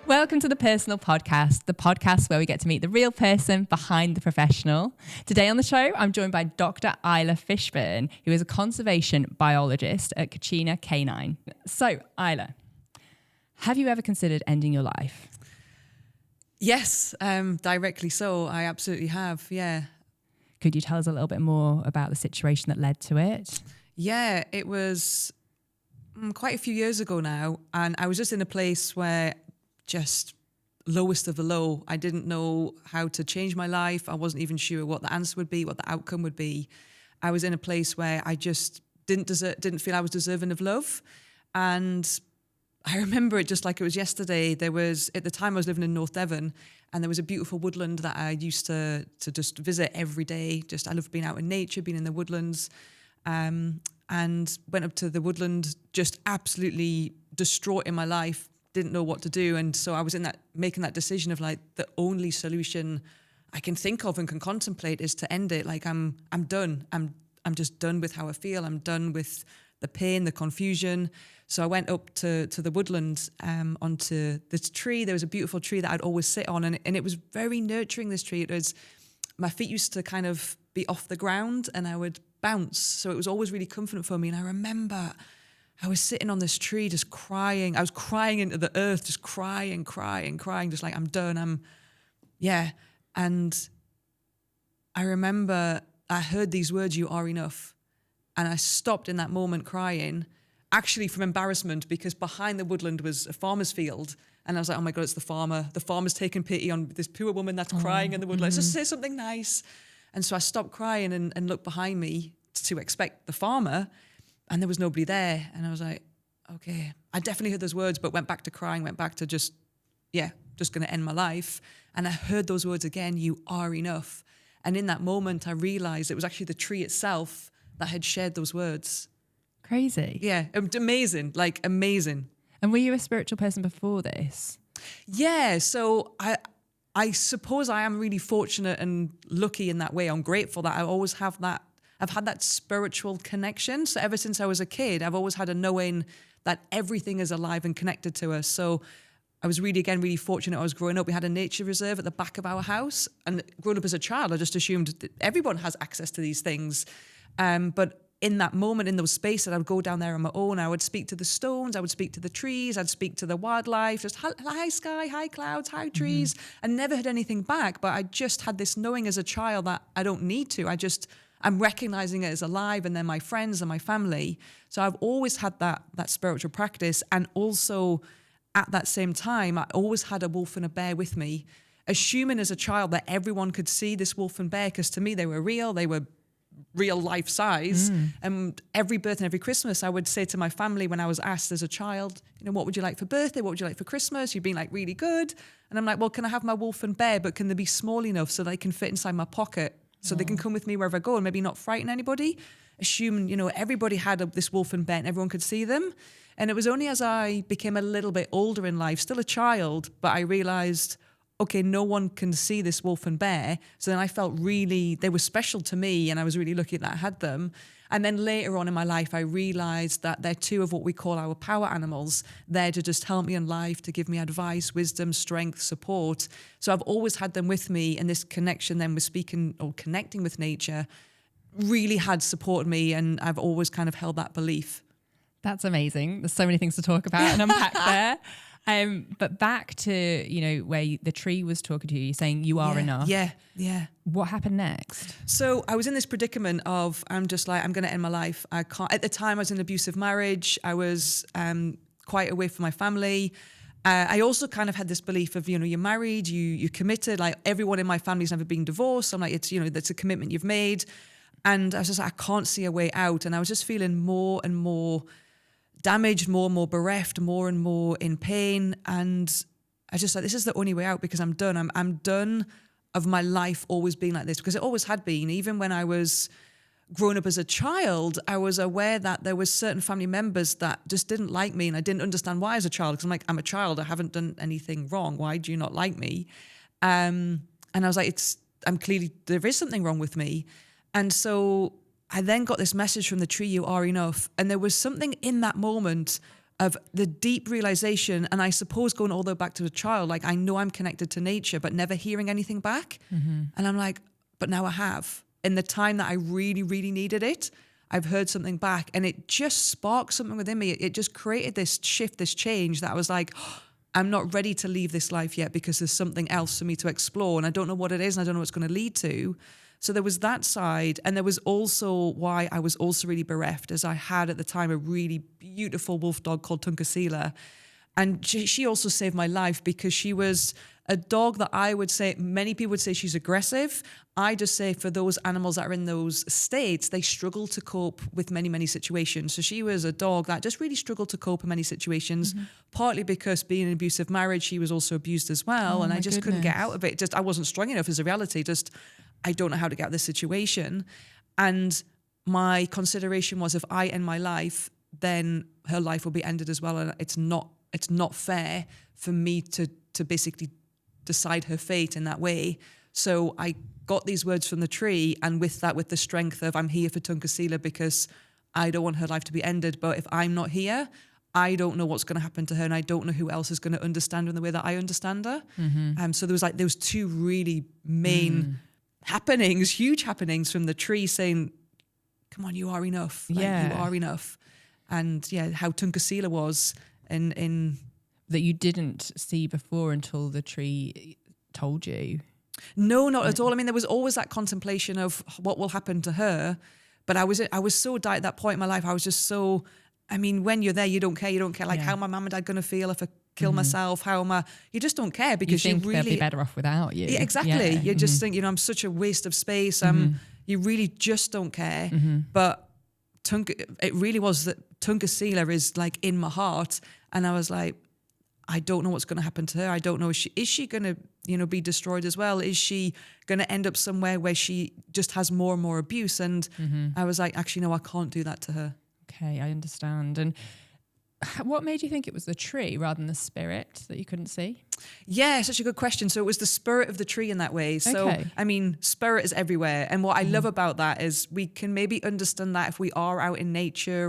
Welcome to the PRsonal Podcast, the podcast where we get to meet the real person behind the professional. Today on the show, I'm joined by Dr. Isla Fishburn, who is a conservation biologist at Canine. So, Isla, have you ever considered ending your life? Yes, directly so. I absolutely have, yeah. Could you tell us a little bit more about the situation that led to it? Yeah, it was quite a few years ago now, and I was just in a place where just lowest of the low. I didn't know how to change my life. I wasn't even sure what the answer would be, what the outcome would be. I was in a place where I just didn't feel I was deserving of love. And I remember it just like it was yesterday. At the time I was living in North Devon, and there was a beautiful woodland that I used to just visit every day. I love being out in nature, being in the woodlands. And went up to the woodland, just absolutely distraught in my life, didn't know what to do. And so I was making that decision of like, the only solution I can think of and can contemplate is to end it. Like I'm done. I'm just done with how I feel. I'm done with the pain, the confusion. So I went up to the woodland, onto this tree. There was a beautiful tree that I'd always sit on, and it was very nurturing, this tree. My feet used to kind of be off the ground and I would bounce. So it was always really comforting for me. And I remember I was sitting on this tree just crying. I was crying into the earth, just crying, just like, I'm done. And I remember I heard these words, "You are enough." And I stopped in that moment crying, actually from embarrassment, because behind the woodland was a farmer's field. And I was like, oh my God, it's the farmer. The farmer's taking pity on this poor woman that's crying in the woodland. Let's just say something nice. And so I stopped crying and looked behind me to expect the farmer, and there was nobody there. And I was like, okay, I definitely heard those words, but went back to crying, went back to just going to end my life. And I heard those words again, "You are enough." And in that moment, I realized it was actually the tree itself that had shared those words. Crazy. Yeah, amazing, like amazing. And were you a spiritual person before this? Yeah, so I suppose I am really fortunate and lucky in that way. I'm grateful that I always have that. I've had that spiritual connection. So ever since I was a kid, I've always had a knowing that everything is alive and connected to us. So I was really fortunate. I was growing up. We had a nature reserve at the back of our house. And growing up as a child, I just assumed that everyone has access to these things. But in that moment, in those spaces, I would go down there on my own. I would speak to the stones. I would speak to the trees. I'd speak to the wildlife. Just hi sky, hi clouds, hi trees. I never heard anything back. But I just had this knowing as a child that I don't need to. I'm recognizing it as alive, and they're my friends and my family. So I've always had that spiritual practice. And also at that same time, I always had a wolf and a bear with me, assuming as a child that everyone could see this wolf and bear, because to me they were real life size. And every birthday and every Christmas, I would say to my family, when I was asked as a child, what would you like for birthday? What would you like for Christmas? You've been like really good. And I'm like, well, can I have my wolf and bear, but can they be small enough so they can fit inside my pocket? So they can come with me wherever I go and maybe not frighten anybody. Assuming, everybody had this wolf and bear and everyone could see them. And it was only as I became a little bit older in life, still a child, but I realized, okay, no one can see this wolf and bear. So then I felt they were special to me, and I was really lucky that I had them. And then later on in my life, I realized that they're two of what we call our power animals, there to just help me in life, to give me advice, wisdom, strength, support. So I've always had them with me, and this connection then with speaking or connecting with nature really had supported me, and I've always kind of held that belief. That's amazing. There's so many things to talk about and unpack there. But back to, where the tree was talking to you, you're saying you are enough. Yeah. What happened next? So I was in this predicament of, I'm going to end my life. I can't. At the time, I was in an abusive marriage. I was quite away from my family. I also kind of had this belief of, you're married, you're committed. Like everyone in my family's never been divorced. I'm like, that's a commitment you've made. And I was just like, I can't see a way out. And I was just feeling more and more damaged, more and more bereft, more and more in pain. And I just like, this is the only way out, because I'm done. I'm done of my life always being like this, because it always had been. Even when I was growing up as a child, I was aware that there was certain family members that just didn't like me, and I didn't understand why as a child, because I'm like, I'm a child, I haven't done anything wrong. Why do you not like me? And I was like, there is something wrong with me. And so I then got this message from the tree, "You are enough." And there was something in that moment of the deep realization. And I suppose going all the way back to a child, like I know I'm connected to nature, but never hearing anything back. And I'm like, but now I have. In the time that I really, really needed it, I've heard something back, and it just sparked something within me. It just created this shift, this change that I was like, oh, I'm not ready to leave this life yet because there's something else for me to explore, and I don't know what it is, and I don't know what it's going to lead to. So there was that side, and there was also why I was also really bereft, as I had at the time a really beautiful wolf dog called Tunkasila. And she also saved my life because she was a dog that I would say, many people would say she's aggressive. I just say for those animals that are in those states, they struggle to cope with many, many situations. So she was a dog that just really struggled to cope in many situations, partly because being in an abusive marriage, she was also abused as well. And I just couldn't get out of it. Just I wasn't strong enough as a reality. Just I don't know how to get out of this situation. And my consideration was if I end my life, then her life will be ended as well. And it's not fair for me to basically decide her fate in that way. So I got these words from the tree, and with that, with the strength of I'm here for Tunkasila because I don't want her life to be ended. But if I'm not here, I don't know what's going to happen to her, and I don't know who else is going to understand her in the way that I understand her. So there was two really main happenings, huge happenings from the tree saying, come on, you are enough. You are enough. And how Tunkasila was in that you didn't see before until the tree told you. No, not at all. I mean, there was always that contemplation of what will happen to her. But I was so died at that point in my life. I was just so, I mean, when you're there, you don't care. You don't care like how my mum and dad going to feel if I kill myself, you just don't care because you think really, they'll be better off without you. Yeah, exactly. You just think, I'm such a waste of space. You really just don't care. But it really was that Tunkasila is like in my heart. And I was like, I don't know what's going to happen to her. I don't know. Is she going to, be destroyed as well? Is she going to end up somewhere where she just has more and more abuse? And I was like, actually, no, I can't do that to her. Okay, I understand. And what made you think it was the tree rather than the spirit that you couldn't see? Yeah, such a good question. So it was the spirit of the tree in that way. So, I mean, spirit is everywhere. And what I love about that is we can maybe understand that if we are out in nature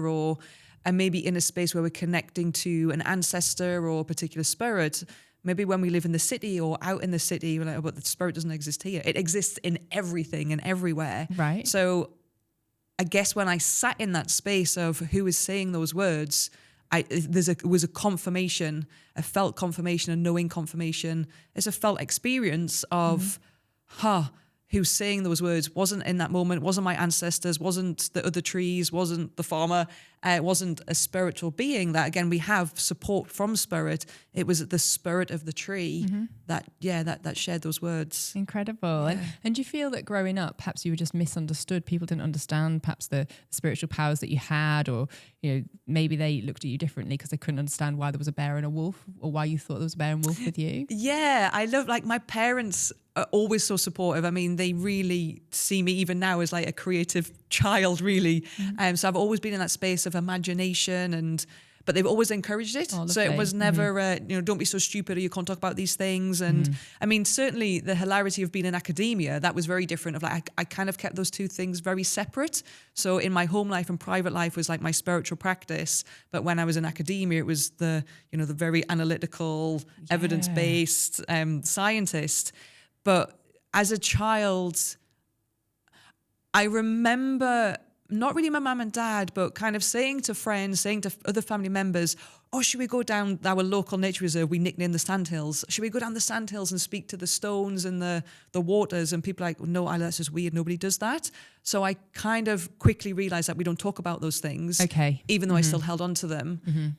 and maybe in a space where we're connecting to an ancestor or a particular spirit. Maybe when we live in the city or out in the city, we're like, oh, but the spirit doesn't exist here. It exists in everything and everywhere. Right. So I guess when I sat in that space of who is saying those words, it was a confirmation, a felt confirmation, a knowing confirmation. It's a felt experience of, who's saying those words wasn't in that moment, wasn't my ancestors, wasn't the other trees, wasn't the farmer, wasn't a spiritual being that, again, we have support from spirit. It was the spirit of the tree that shared those words. Incredible. Yeah. And do you feel that growing up, perhaps you were just misunderstood? People didn't understand perhaps the spiritual powers that you had, or, maybe they looked at you differently because they couldn't understand why there was a bear and a wolf, or why you thought there was a bear and wolf with you? Yeah, I love, my parents are always so supportive. I mean, they really see me even now as like a creative child, really. So I've always been in that space of imagination, but they've always encouraged it. So it was never, don't be so stupid or you can't talk about these things. And I mean, certainly the hilarity of being in academia, that was very different. Of like, I kind of kept those two things very separate. So in my home life and private life was like my spiritual practice. But when I was in academia, it was the very analytical, evidence-based scientist. But as a child, I remember not really my mum and dad, but kind of saying to friends, saying to other family members, oh, should we go down our local nature reserve? We nicknamed the Sandhills. Should we go down the Sandhills and speak to the stones and the waters? And people are like, no, that's just weird. Nobody does that. So I kind of quickly realized that we don't talk about those things. Okay. Even though I still held on to them.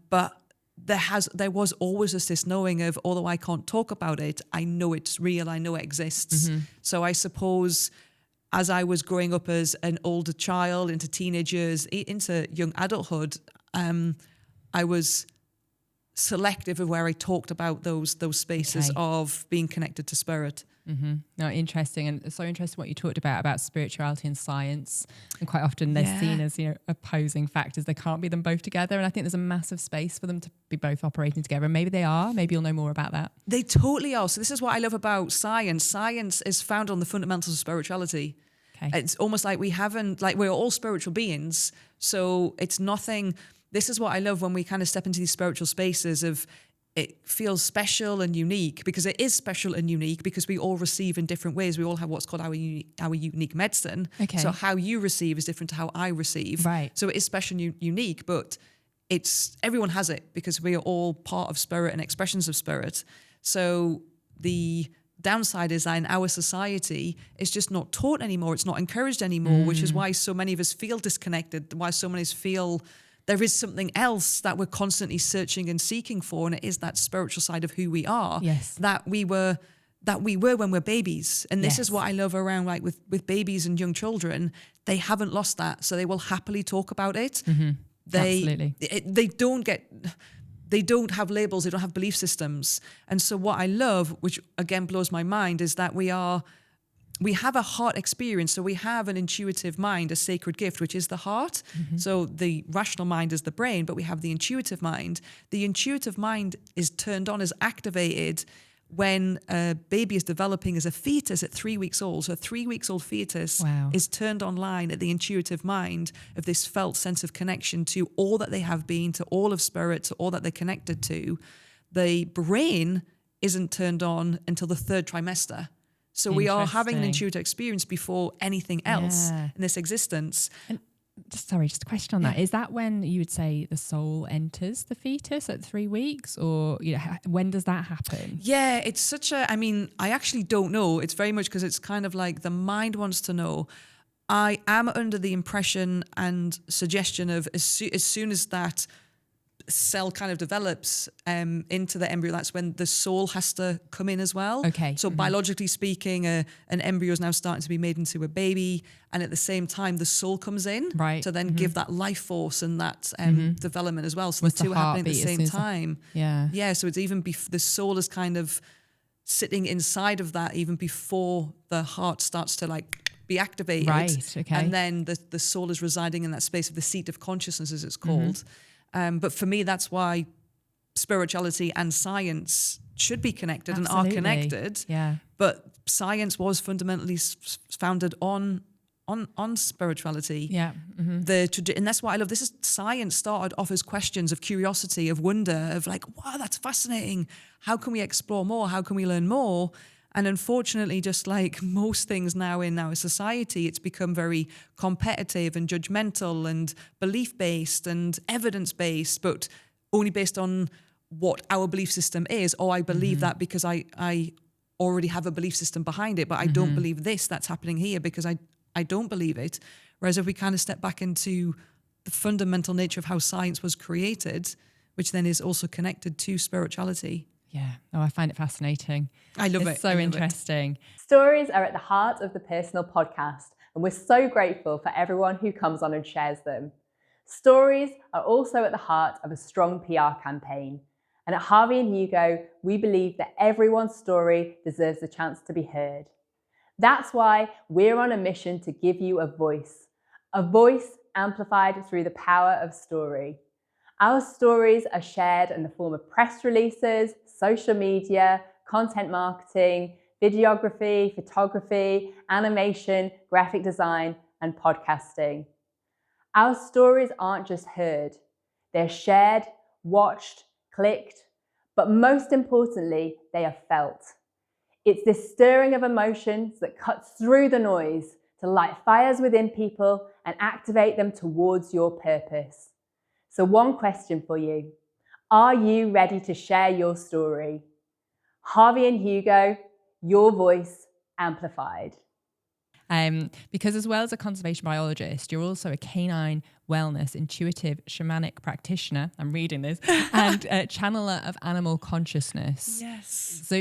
But there was always just this knowing of, although I can't talk about it, I know it's real. I know it exists. So I suppose as I was growing up as an older child, into teenagers, into young adulthood, I was selective of where I talked about those spaces of being connected to spirit. No, interesting. And so interesting what you talked about spirituality and science. And quite often they're seen as, opposing factors. They can't be them both together. And I think there's a massive space for them to be both operating together. And maybe they are. Maybe you'll know more about that. They totally are. So this is what I love about science. Science is founded on the fundamentals of spirituality. Okay. It's almost like we're all spiritual beings. So it's nothing. this is what I love when we kind of step into these spiritual spaces of it feels special and unique, because it is special and unique because we all receive in different ways. We all have what's called our unique medicine. Okay. So how you receive is different to how I receive. Right. So it is special and unique, but everyone has it because we are all part of spirit and expressions of spirit. So the downside is that in our society, it's just not taught anymore. It's not encouraged anymore, which is why so many of us feel disconnected, why so many of us feel there is something else that we're constantly searching and seeking for, and it is that spiritual side of who we are. Yes. That we were when we're babies. And this Yes. is what I love around, like with babies and young children, they haven't lost that. So they will happily talk about it. Absolutely. They don't have labels, they don't have belief systems. And so what I love, which again blows my mind, is that we have a heart experience. So we have an intuitive mind, a sacred gift, which is the heart. So the rational mind is the brain, but we have the intuitive mind. The intuitive mind is turned on, is activated when a baby is developing as a fetus at 3 weeks old. So a 3 weeks old fetus is turned online at the intuitive mind of this felt sense of connection to all that they have been, to all of spirit, to all that they're connected to. The brain isn't turned on until the 3rd trimester. So we are having an intuitive experience before anything else in this existence. And just a question on that. Is that when you would say the soul enters the fetus at 3 weeks, or when does that happen? Yeah, it's such a, I actually don't know. It's very much because it's kind of like the mind wants to know. I am under the impression and suggestion of as soon as that cell kind of develops into the embryo, that's when the soul has to come in as well. Okay. So biologically speaking, an embryo is now starting to be made into a baby, and at the same time the soul comes in to then give that life force and that development as well. So the two are happening at the same time. Yeah. So it's even the soul is kind of sitting inside of that even before the heart starts to like be activated. Right. Okay. And then the soul is residing in that space of the seat of consciousness, as it's called. But for me, that's why spirituality and science should be connected and are connected. Yeah. But science was fundamentally founded on spirituality. Yeah. And that's why I love this. Science started off as questions of curiosity, of wonder, of like, wow, that's fascinating. How can we explore more? How can we learn more? And unfortunately, just like most things now in our society, it's become very competitive and judgmental and belief-based and evidence-based, but only based on what our belief system is. Oh, I believe that because I already have a belief system behind it, but I don't believe this that's happening here because I don't believe it. Whereas if we kind of step back into the fundamental nature of how science was created, which then is also connected to spirituality. Yeah. Oh, I find it fascinating. I love it. It's so interesting. Stories are at the heart of the PRsonal Podcast, and we're so grateful for everyone who comes on and shares them. Stories are also at the heart of a strong PR campaign. And at Harvey and Hugo, we believe that everyone's story deserves a chance to be heard. That's why we're on a mission to give you a voice amplified through the power of story. Our stories are shared in the form of press releases, social media, content marketing, videography, photography, animation, graphic design, and podcasting. Our stories aren't just heard, they're shared, watched, clicked, but most importantly, they are felt. It's this stirring of emotions that cuts through the noise to light fires within people and activate them towards your purpose. So one question for you. Are you ready to share your story? Harvey and Hugo, your voice amplified. Because as well as a conservation biologist, you're also a canine wellness, intuitive, shamanic practitioner. I'm reading this, and a channeler of animal consciousness. Yes. So,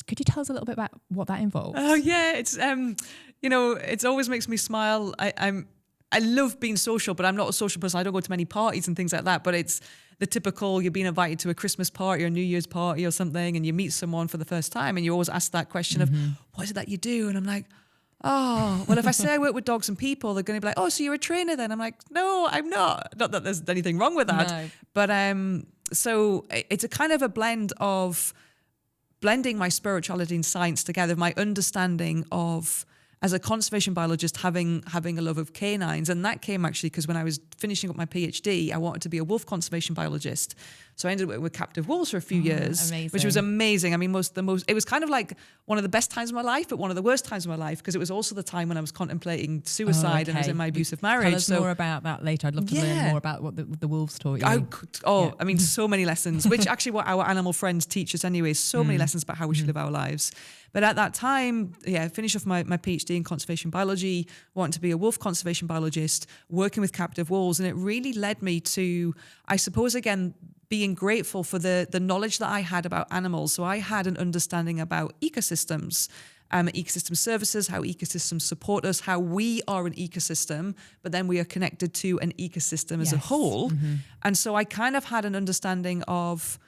could you tell us a little bit about what that involves? Oh yeah, it's it always makes me smile. I love being social, but I'm not a social person. I don't go to many parties and things like that. But it's the typical, you're being invited to a Christmas party or a New Year's party or something, and you meet someone for the first time, and you always ask that question of, what is it that you do? And I'm like, oh, well, if I say I work with dogs and people, they're going to be like, oh, so you're a trainer then? I'm like, no, I'm not. Not that there's anything wrong with that. No. But so it's a kind of a blend of blending my spirituality and science together, my understanding of, as a conservation biologist, having a love of canines. And that came actually because when I was finishing up my PhD, I wanted to be a wolf conservation biologist. So I ended up with captive wolves for a few years, which was amazing. I mean, it was kind of like one of the best times of my life, but one of the worst times of my life, because it was also the time when I was contemplating suicide and I was in my abusive marriage. Tell us more about that later. I'd love to learn more about what the wolves taught you. I mean, so many lessons, which actually what our animal friends teach us anyway, so many lessons about how we should live our lives. But at that time, I finished off my PhD in conservation biology, wanted to be a wolf conservation biologist, working with captive wolves. And it really led me to, I suppose, again, being grateful for the knowledge that I had about animals. So I had an understanding about ecosystems, ecosystem services, how ecosystems support us, how we are an ecosystem, but then we are connected to an ecosystem as a whole. And so I kind of had an understanding of,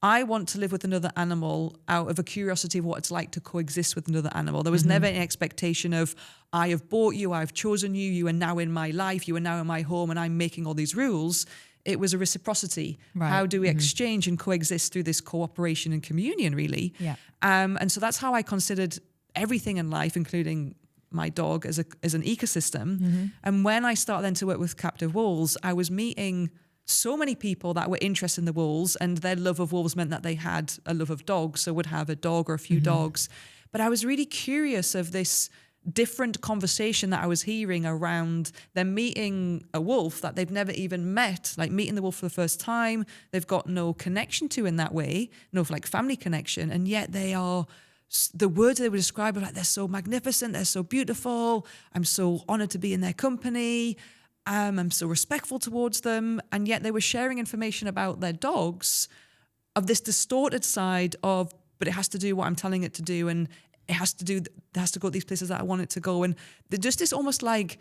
I want to live with another animal out of a curiosity of what it's like to coexist with another animal. There was never an expectation of, I have bought you, I've chosen you, you are now in my life, you are now in my home, and I'm making all these rules. It was a reciprocity. Right. How do we exchange and coexist through this cooperation and communion, really? Yeah. And so that's how I considered everything in life, including my dog, as an ecosystem. And when I started then to work with captive wolves, I was meeting so many people that were interested in the wolves, and their love of wolves meant that they had a love of dogs, so would have a dog or a few dogs. But I was really curious of this different conversation that I was hearing around them meeting a wolf that they've never even met, like meeting the wolf for the first time. They've got no connection to in that way, no like family connection, and yet they are, the words they would describe are like, they're so magnificent, they're so beautiful, I'm so honored to be in their company, I'm so respectful towards them. And yet they were sharing information about their dogs of this distorted side of, but it has to do what I'm telling it to do, and it has to go these places that I want it to go. And just this almost like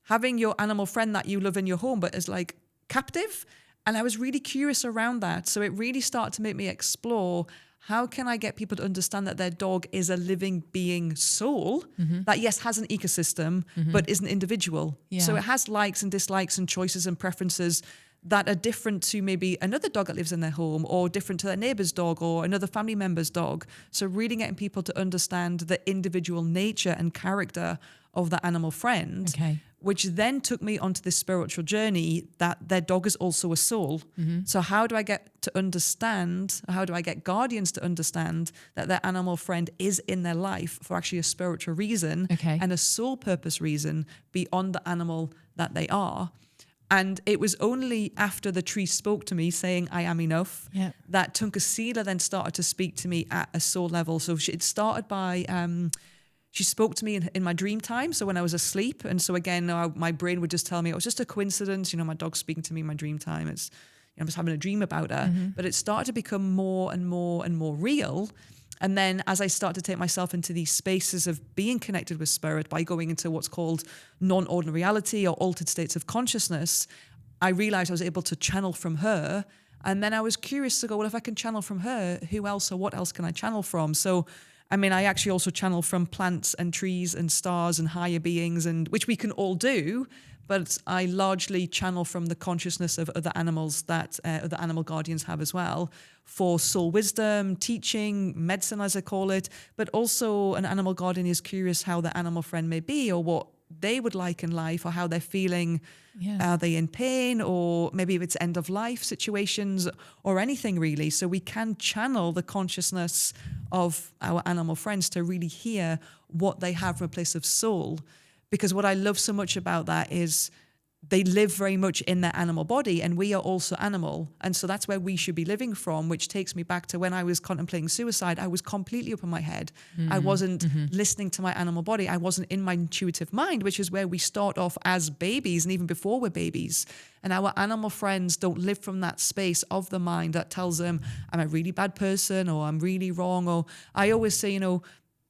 having your animal friend that you love in your home, but is like captive. And I was really curious around that. So it really started to make me explore, how can I get people to understand that their dog is a living being soul that, yes, has an ecosystem, but is an individual. Yeah. So it has likes and dislikes and choices and preferences that are different to maybe another dog that lives in their home, or different to their neighbor's dog or another family member's dog. So really getting people to understand the individual nature and character of the animal friend, which then took me onto this spiritual journey that their dog is also a soul. So how do I get guardians to understand that their animal friend is in their life for actually a spiritual reason and a soul purpose reason beyond the animal that they are? And it was only after the tree spoke to me saying, I am enough, that Tunkasila then started to speak to me at a soul level. So it started by, she spoke to me in my dream time. So when I was asleep. And so again, my brain would just tell me it was just a coincidence. You know, my dog's speaking to me in my dream time. It's, I was having a dream about her. But it started to become more and more and more real. And then as I started to take myself into these spaces of being connected with spirit by going into what's called non-ordinary reality or altered states of consciousness, I realized I was able to channel from her. And then I was curious to go, well, if I can channel from her, who else or what else can I channel from? So, I mean, I actually also channel from plants and trees and stars and higher beings, and which we can all do. But I largely channel from the consciousness of other animals that other animal guardians have as well, for soul wisdom, teaching, medicine as I call it. But also an animal guardian is curious how the animal friend may be, or what they would like in life, or how they're feeling. Are they in pain, or maybe if it's end of life situations, or anything really. So we can channel the consciousness of our animal friends to really hear what they have from a place of soul. Because what I love so much about that is they live very much in their animal body, and we are also animal. And so that's where we should be living from, which takes me back to when I was contemplating suicide. I was completely up in my head. I wasn't listening to my animal body. I wasn't in my intuitive mind, which is where we start off as babies and even before we're babies. And our animal friends don't live from that space of the mind that tells them, I'm a really bad person, or I'm really wrong. Or I always say, you know,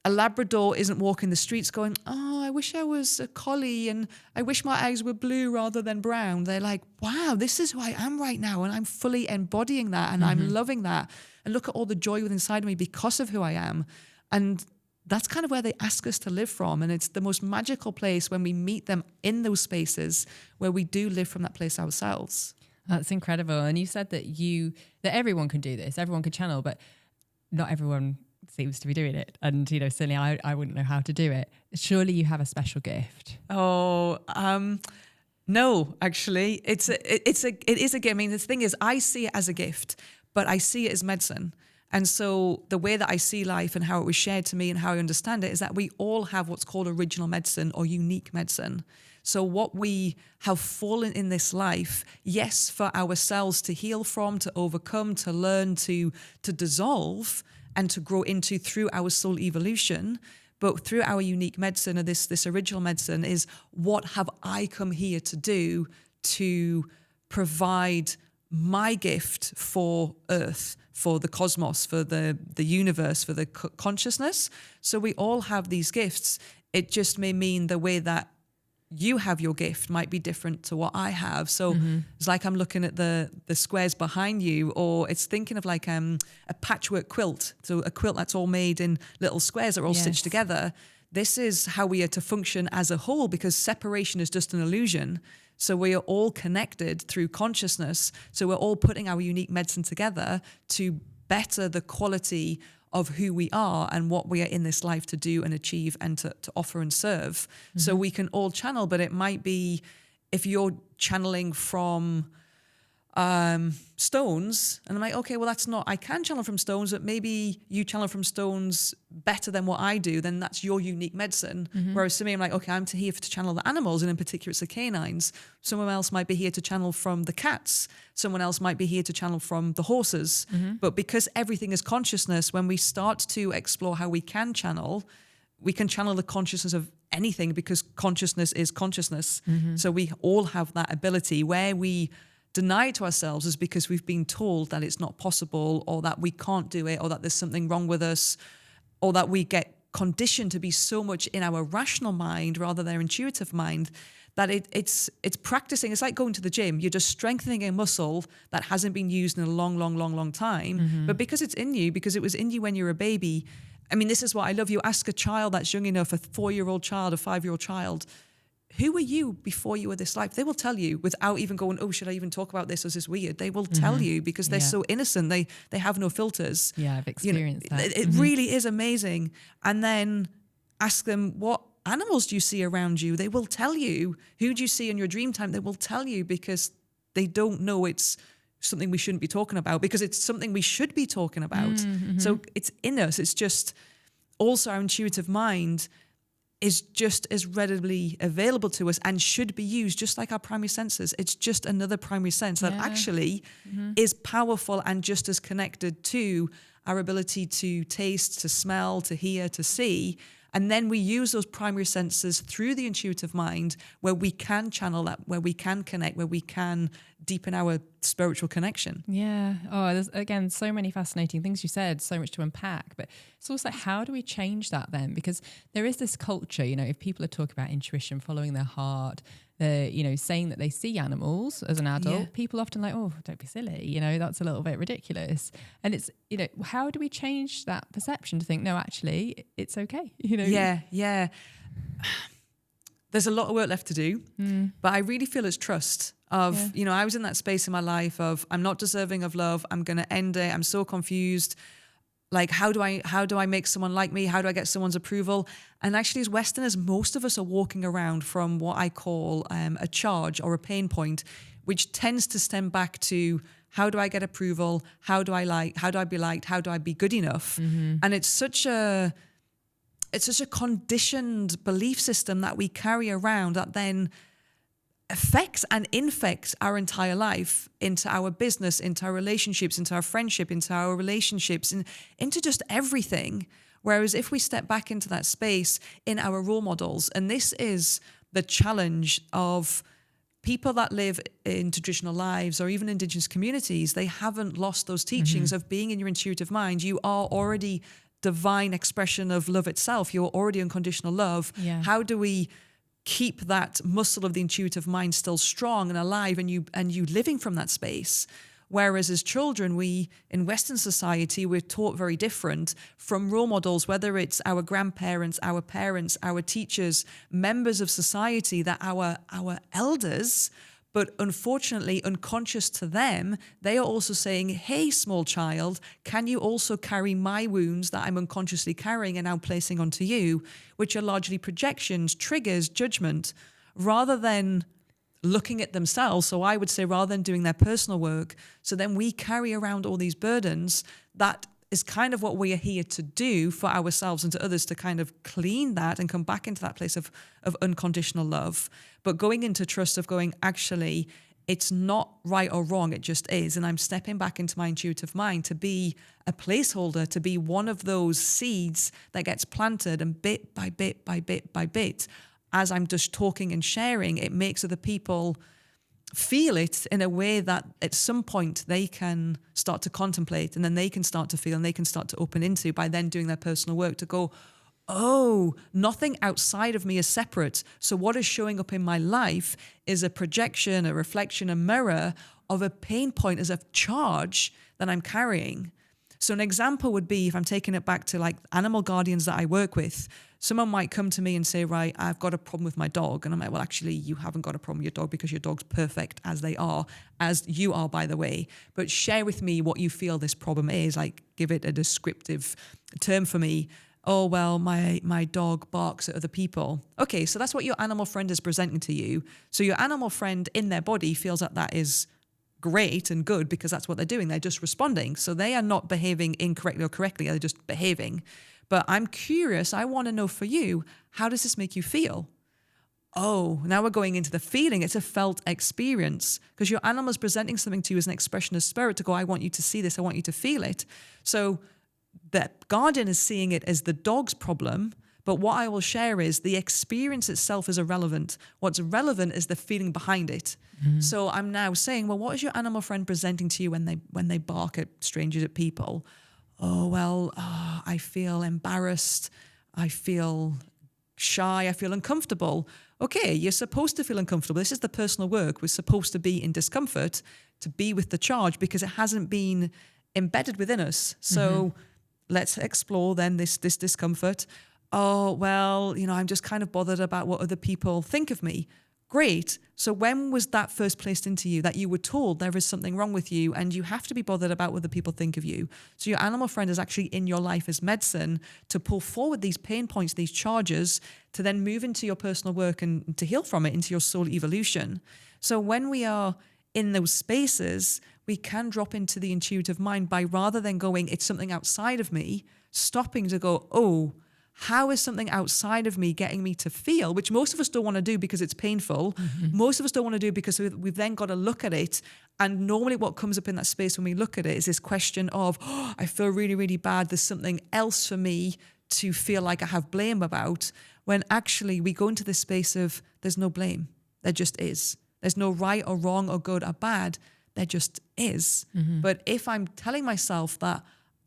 a Labrador isn't walking the streets going, oh, I wish I was a collie and I wish my eyes were blue rather than brown. They're like, wow, this is who I am right now. And I'm fully embodying that, and I'm loving that. And look at all the joy within inside of me because of who I am. And that's kind of where they ask us to live from. And it's the most magical place when we meet them in those spaces where we do live from that place ourselves. That's incredible. And you said that everyone can do this, everyone can channel, but not everyone seems to be doing it. And, you know, certainly I wouldn't know how to do it. Surely you have a special gift. No, actually, it is a gift. I mean, the thing is, I see it as a gift, but I see it as medicine. And so the way that I see life and how it was shared to me and how I understand it is that we all have what's called original medicine or unique medicine. So what we have fallen in this life, yes, for ourselves to heal from, to overcome, to learn, to dissolve and to grow into through our soul evolution, but through our unique medicine or this original medicine is what have I come here to do to provide my gift for Earth, for the cosmos, for the universe, for the consciousness. So we all have these gifts. It just may mean the way that you have your gift might be different to what I have. So it's like I'm looking at the squares behind you, or it's thinking of like a patchwork quilt. So a quilt that's all made in little squares that are all stitched together. This is how we are to function as a whole, because separation is just an illusion. So we are all connected through consciousness. So we're all putting our unique medicine together to better the quality of who we are and what we are in this life to do and achieve and to offer and serve. So we can all channel, but it might be if you're channeling from stones, and I'm like, okay, well, that's not, I can channel from stones, but maybe you channel from stones better than what I do, then that's your unique medicine. Whereas to me, I'm like, okay, I'm here to channel the animals, and in particular, it's the canines. Someone else might be here to channel from the cats. Someone else might be here to channel from the horses. But because everything is consciousness, when we start to explore how we can channel the consciousness of anything, because consciousness is consciousness. So we all have that ability. Where we deny it to ourselves is because we've been told that it's not possible, or that we can't do it, or that there's something wrong with us, or that we get conditioned to be so much in our rational mind rather than our intuitive mind that it's practicing. It's like going to the gym. You're just strengthening a muscle that hasn't been used in a long time. But because it's in you, because it was in you when you were a baby. I mean, this is what I love. You ask a child that's young enough, a 4-year-old child, a 5-year-old child, who were you before you were this life? They will tell you without even going, oh, should I even talk about this? Or is this weird? They will tell you because they're so innocent. They have no filters. Yeah, I've experienced that. It really is amazing. And then ask them, what animals do you see around you? They will tell you. Who do you see in your dream time? They will tell you, because they don't know it's something we shouldn't be talking about, because it's something we should be talking about. So it's in us. It's just also our intuitive mind is just as readily available to us and should be used just like our primary senses. It's just another primary sense that actually is powerful and just as connected to our ability to taste, to smell, to hear, to see. And then we use those primary senses through the intuitive mind, where we can channel that, where we can connect, where we can deepen our spiritual connection. Yeah. Oh, there's, again, so many fascinating things you said, so much to unpack. But it's also, how do we change that then? Because there is this culture, if people are talking about intuition, following their heart, they're, saying that they see animals as an adult, people often like, oh, don't be silly, that's a little bit ridiculous. And it's, how do we change that perception to think, no, actually, it's okay, Yeah. There's a lot of work left to do, but I really feel it's trust of, I was in that space in my life of, I'm not deserving of love. I'm going to end it. I'm so confused. Like, how do I make someone like me? How do I get someone's approval? And actually, as Westerners, most of us are walking around from what I call a charge or a pain point, which tends to stem back to, how do I get approval? How do I be liked? How do I be good enough? And it's such a conditioned belief system that we carry around that then affects and infects our entire life, into our business, into our relationships, into our friendship, into our relationships, and into just everything. Whereas if we step back into that space in our role models, and this is the challenge of people that live in traditional lives or even Indigenous communities, they haven't lost those teachings of being in your intuitive mind. You are already divine expression of love itself. You're already unconditional love. Yeah. How do we keep that muscle of the intuitive mind still strong and alive, and you living from that space? Whereas as children, we in Western society, we're taught very different from role models, whether it's our grandparents, our parents, our teachers, members of society, that our elders. But unfortunately, unconscious to them, they are also saying, hey, small child, can you also carry my wounds that I'm unconsciously carrying and now placing onto you, which are largely projections, triggers, judgment, rather than looking at themselves. So I would say rather than doing their personal work, so then we carry around all these burdens. That is kind of what we are here to do for ourselves and to others, to kind of clean that and come back into that place of unconditional love. But going into trust of going, actually, it's not right or wrong, it just is. And I'm stepping back into my intuitive mind to be a placeholder, to be one of those seeds that gets planted, and bit by bit by bit by bit, as I'm just talking and sharing, it makes other people feel it in a way that at some point they can start to contemplate, and then they can start to feel, and they can start to open into by then doing their personal work to go, oh, nothing outside of me is separate. So what is showing up in my life is a projection, a reflection, a mirror of a pain point, as a charge that I'm carrying. So an example would be, if I'm taking it back to like animal guardians that I work with, someone might come to me and say, right, I've got a problem with my dog. And I'm like, well, actually, you haven't got a problem with your dog, because your dog's perfect as they are, as you are, by the way. But share with me what you feel this problem is. Like, give it a descriptive term for me. Oh, well, my dog barks at other people. Okay, so that's what your animal friend is presenting to you. So your animal friend in their body feels that that is great and good, because that's what they're doing. They're just responding. So they are not behaving incorrectly or correctly. They're just behaving. But I'm curious. I want to know for you, how does this make you feel? Oh, now we're going into the feeling. It's a felt experience, because your animal is presenting something to you as an expression of spirit to go, I want you to see this. I want you to feel it. So the guardian is seeing it as the dog's problem, but what I will share is the experience itself is irrelevant. What's relevant is the feeling behind it. Mm-hmm. So I'm now saying, well, what is your animal friend presenting to you when they bark at strangers, at people? Oh, well, I feel embarrassed. I feel shy. I feel uncomfortable. Okay, you're supposed to feel uncomfortable. This is the personal work. We're supposed to be in discomfort to be with the charge, because it hasn't been embedded within us. So let's explore then this discomfort. Oh, well, I'm just kind of bothered about what other people think of me. Great. So when was that first placed into you, that you were told there is something wrong with you and you have to be bothered about what other people think of you? So your animal friend is actually in your life as medicine to pull forward these pain points, these charges, to then move into your personal work and to heal from it, into your soul evolution. So when we are in those spaces, we can drop into the intuitive mind by, rather than going, it's something outside of me, stopping to go, oh, how is something outside of me getting me to feel, which most of us don't want to do because it's painful. Mm-hmm. Most of us don't want to do because we've then got to look at it. And normally what comes up in that space when we look at it is this question of, oh, I feel really, really bad. There's something else for me to feel like I have blame about, when actually we go into this space of, there's no blame. There just is. There's no right or wrong or good or bad. There just is. Mm-hmm. But if I'm telling myself that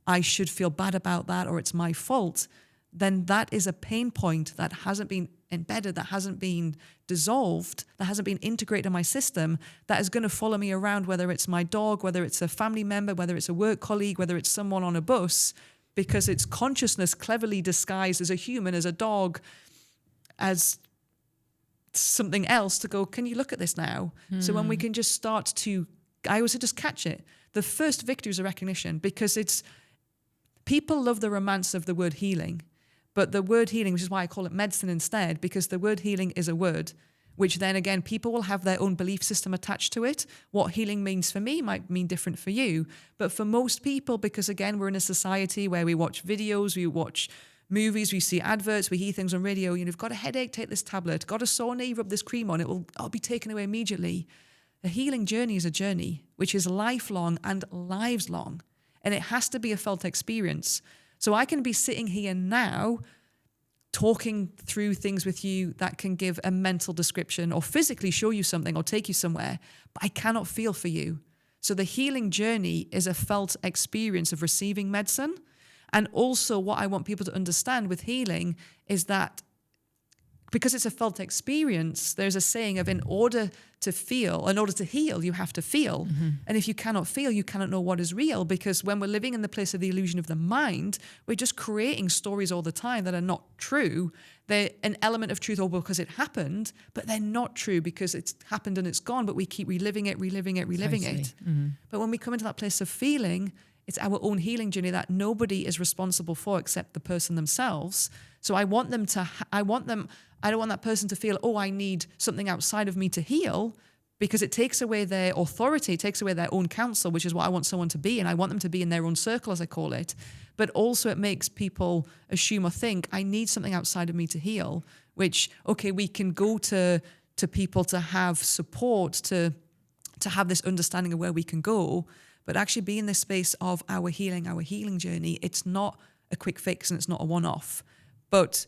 I should feel bad about that, or it's my fault, then that is a pain point that hasn't been embedded, that hasn't been dissolved, that hasn't been integrated in my system, that is going to follow me around, whether it's my dog, whether it's a family member, whether it's a work colleague, whether it's someone on a bus, because it's consciousness cleverly disguised as a human, as a dog, as something else, to go, can you look at this now? So when we can just start to, I also just catch it. The first victory is a recognition, because it's, people love the romance of the word healing. But the word healing, which is why I call it medicine instead, because the word healing is a word, which then again, people will have their own belief system attached to it. What healing means for me might mean different for you. But for most people, because again, we're in a society where we watch videos, we watch movies, we see adverts, we hear things on radio, you've got a headache, take this tablet, got a sore knee, rub this cream on, I'll be taken away immediately. The healing journey is a journey, which is lifelong and lives long. And it has to be a felt experience. So I can be sitting here now talking through things with you that can give a mental description or physically show you something or take you somewhere, but I cannot feel for you. So the healing journey is a felt experience of receiving medicine. And also what I want people to understand with healing is that because it's a felt experience, there's a saying of, in order to heal, you have to feel. Mm-hmm. And if you cannot feel, you cannot know what is real, because when we're living in the place of the illusion of the mind, we're just creating stories all the time that are not true. They're an element of truth, or because it happened, but they're not true because it's happened and it's gone, but we keep reliving it. Totally. Mm-hmm. But when we come into that place of feeling, it's our own healing journey that nobody is responsible for except the person themselves. So I want them to, I don't want that person to feel, oh, I need something outside of me to heal, because it takes away their authority, it takes away their own counsel, which is what I want someone to be. And I want them to be in their own circle, as I call it. But also it makes people assume or think, I need something outside of me to heal, which, okay, we can go to people to have support, to have this understanding of where we can go, but actually be in this space of our healing journey. It's not a quick fix and it's not a one-off. But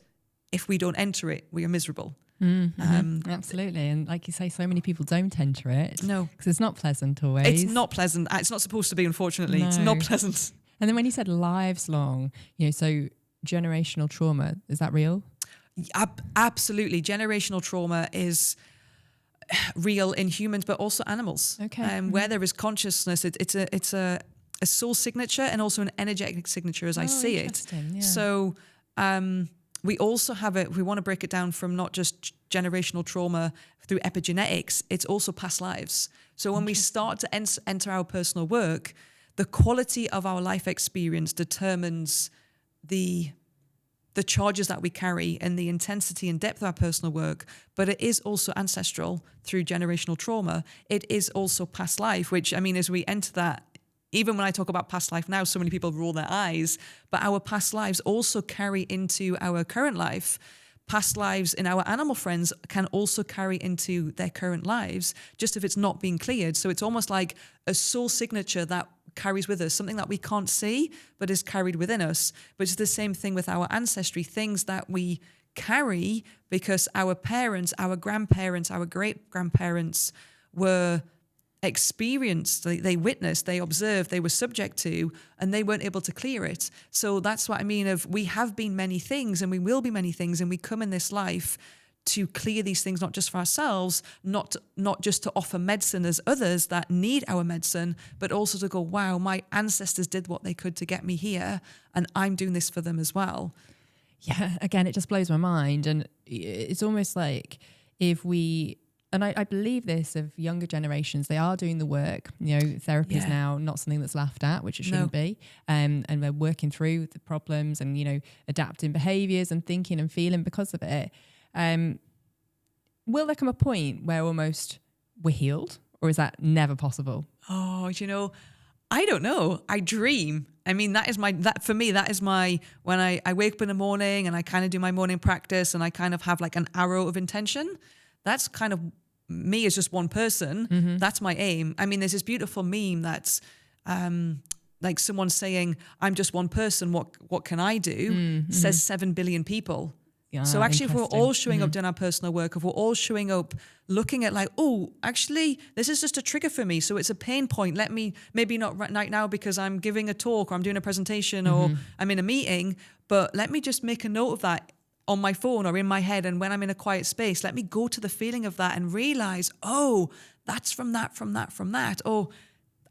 if we don't enter it, we are miserable. Absolutely. And like you say, so many people don't enter it. No. Because it's not pleasant always. It's not pleasant. It's not supposed to be, unfortunately. No. It's not pleasant. And then when you said lives long, so generational trauma, is that real? Absolutely. Generational trauma is real in humans, but also animals. Okay. Where there is consciousness, it's a soul signature and also an energetic signature, as I see it. Yeah. So we also have it, we want to break it down from not just generational trauma through epigenetics, it's also past lives. So when we start to enter our personal work, the quality of our life experience determines the charges that we carry and the intensity and depth of our personal work, but it is also ancestral through generational trauma. It is also past life, which, as we enter that, even when I talk about past life now, so many people roll their eyes, but our past lives also carry into our current life. Past lives in our animal friends can also carry into their current lives, just if it's not being cleared. So it's almost like a soul signature that carries with us, something that we can't see, but is carried within us. But it's the same thing with our ancestry, things that we carry because our parents, our grandparents, our great-grandparents were experienced, they witnessed, they observed, they were subject to, and they weren't able to clear it. So that's what I mean of we have been many things and we will be many things, and we come in this life to clear these things, not just for ourselves, not just to offer medicine as others that need our medicine, but also to go, wow, my ancestors did what they could to get me here, and I'm doing this for them as well. Yeah, again, it just blows my mind. And it's almost like if we... And I believe this of younger generations, they are doing the work. Therapy is now not something that's laughed at, which it shouldn't be. And we're working through the problems and, adapting behaviours and thinking and feeling because of it. Will there come a point where almost we're healed, or is that never possible? Oh, I don't know. I dream. For me, that is my, when I wake up in the morning and I kind of do my morning practice and I kind of have like an arrow of intention. That's kind of me as just one person. Mm-hmm. That's my aim. There's this beautiful meme that's like someone saying, I'm just one person. What can I do? Mm-hmm. Says 7 billion people. Yeah, so actually, if we're all showing up doing our personal work, if we're all showing up looking at like, oh, actually, this is just a trigger for me. So it's a pain point. Let me, maybe not right now because I'm giving a talk or I'm doing a presentation or I'm in a meeting, but let me just make a note of that on my phone or in my head. And when I'm in a quiet space, let me go to the feeling of that and realize, oh, that's from that. Oh,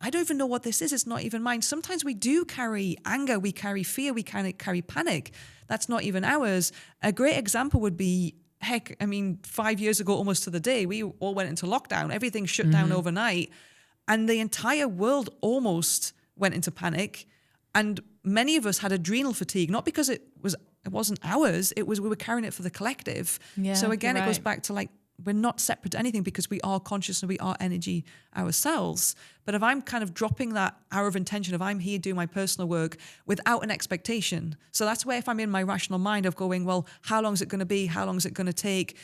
I don't even know what this is. It's not even mine. Sometimes we do carry anger, we carry fear, we carry panic. That's not even ours. A great example would be, 5 years ago, almost to the day, we all went into lockdown. Everything shut down overnight. And the entire world almost went into panic. And many of us had adrenal fatigue, not because it wasn't ours. We were carrying it for the collective. Yeah, so again, it goes back to like, we're not separate to anything because we are conscious and we are energy ourselves. But if I'm kind of dropping that hour of intention, if I'm here doing my personal work without an expectation. So that's where if I'm in my rational mind of going, well, how long is it going to be? How long is it going to take?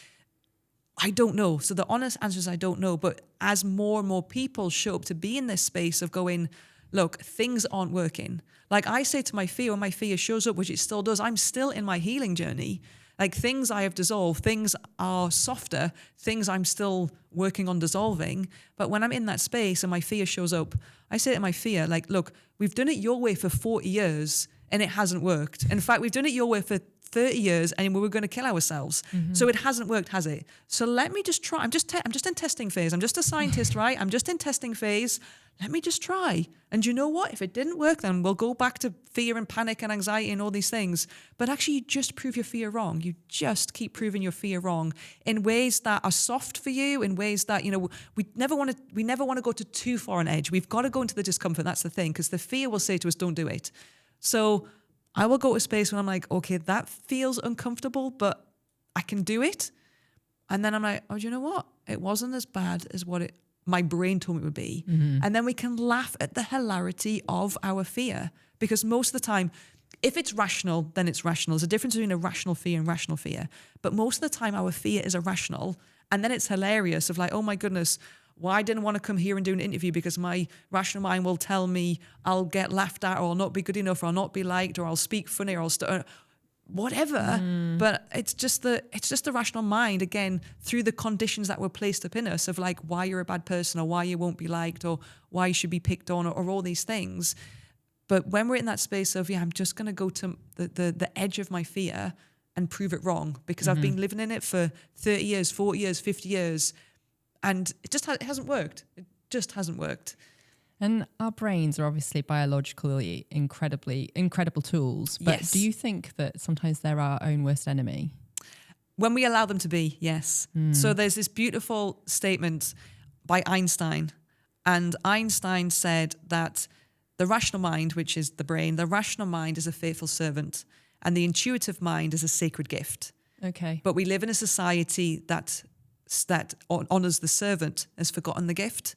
I don't know. So the honest answer is I don't know. But as more and more people show up to be in this space of going, look, things aren't working. Like I say to my fear, when my fear shows up, which it still does, I'm still in my healing journey. Like things I have dissolved, things are softer, things I'm still working on dissolving. But when I'm in that space and my fear shows up, I say to my fear, like, look, we've done it your way for 40 years. and it hasn't worked. In fact, we've done it your way for 30 years and we were going to kill ourselves. So it hasn't worked, has it? So let me just try. I'm just in testing phase. I'm just a scientist, right? I'm just in testing phase. Let me just try. And you know what? If it didn't work, then we'll go back to fear and panic and anxiety and all these things. But actually, you just prove your fear wrong. You just keep proving your fear wrong in ways that are soft for you, in ways that, we never want to go to too far an edge. We've got to go into the discomfort. That's the thing, because the fear will say to us, don't do it. So I will go to a space when I'm like, okay, that feels uncomfortable, but I can do it. And then I'm like, oh, do you know what? It wasn't as bad as what my brain told me it would be. And then we can laugh at the hilarity of our fear, because most of the time, if it's rational, then it's rational. There's a difference between irrational fear and rational fear. But most of the time, our fear is irrational. And then it's hilarious of like, oh my goodness, well, I didn't want to come here and do an interview because my rational mind will tell me I'll get laughed at, or I'll not be good enough, or I'll not be liked, or I'll speak funny, or I'll whatever. But it's just the rational mind, again, through the conditions that were placed up in us of like why you're a bad person, or why you won't be liked, or why you should be picked on, or all these things. But when we're in that space of, I'm just going to go to the edge of my fear and prove it wrong, because I've been living in it for 30 years, 40 years, 50 years, and it hasn't worked. It just hasn't worked. And our brains are obviously biologically incredible tools. But Yes. do you think that sometimes they're our own worst enemy? When we allow them to be, yes. So there's this beautiful statement by Einstein. And Einstein said that the rational mind, which is the brain, the rational mind is a faithful servant, and the intuitive mind is a sacred gift. Okay. But we live in a society that honors the servant, has forgotten the gift.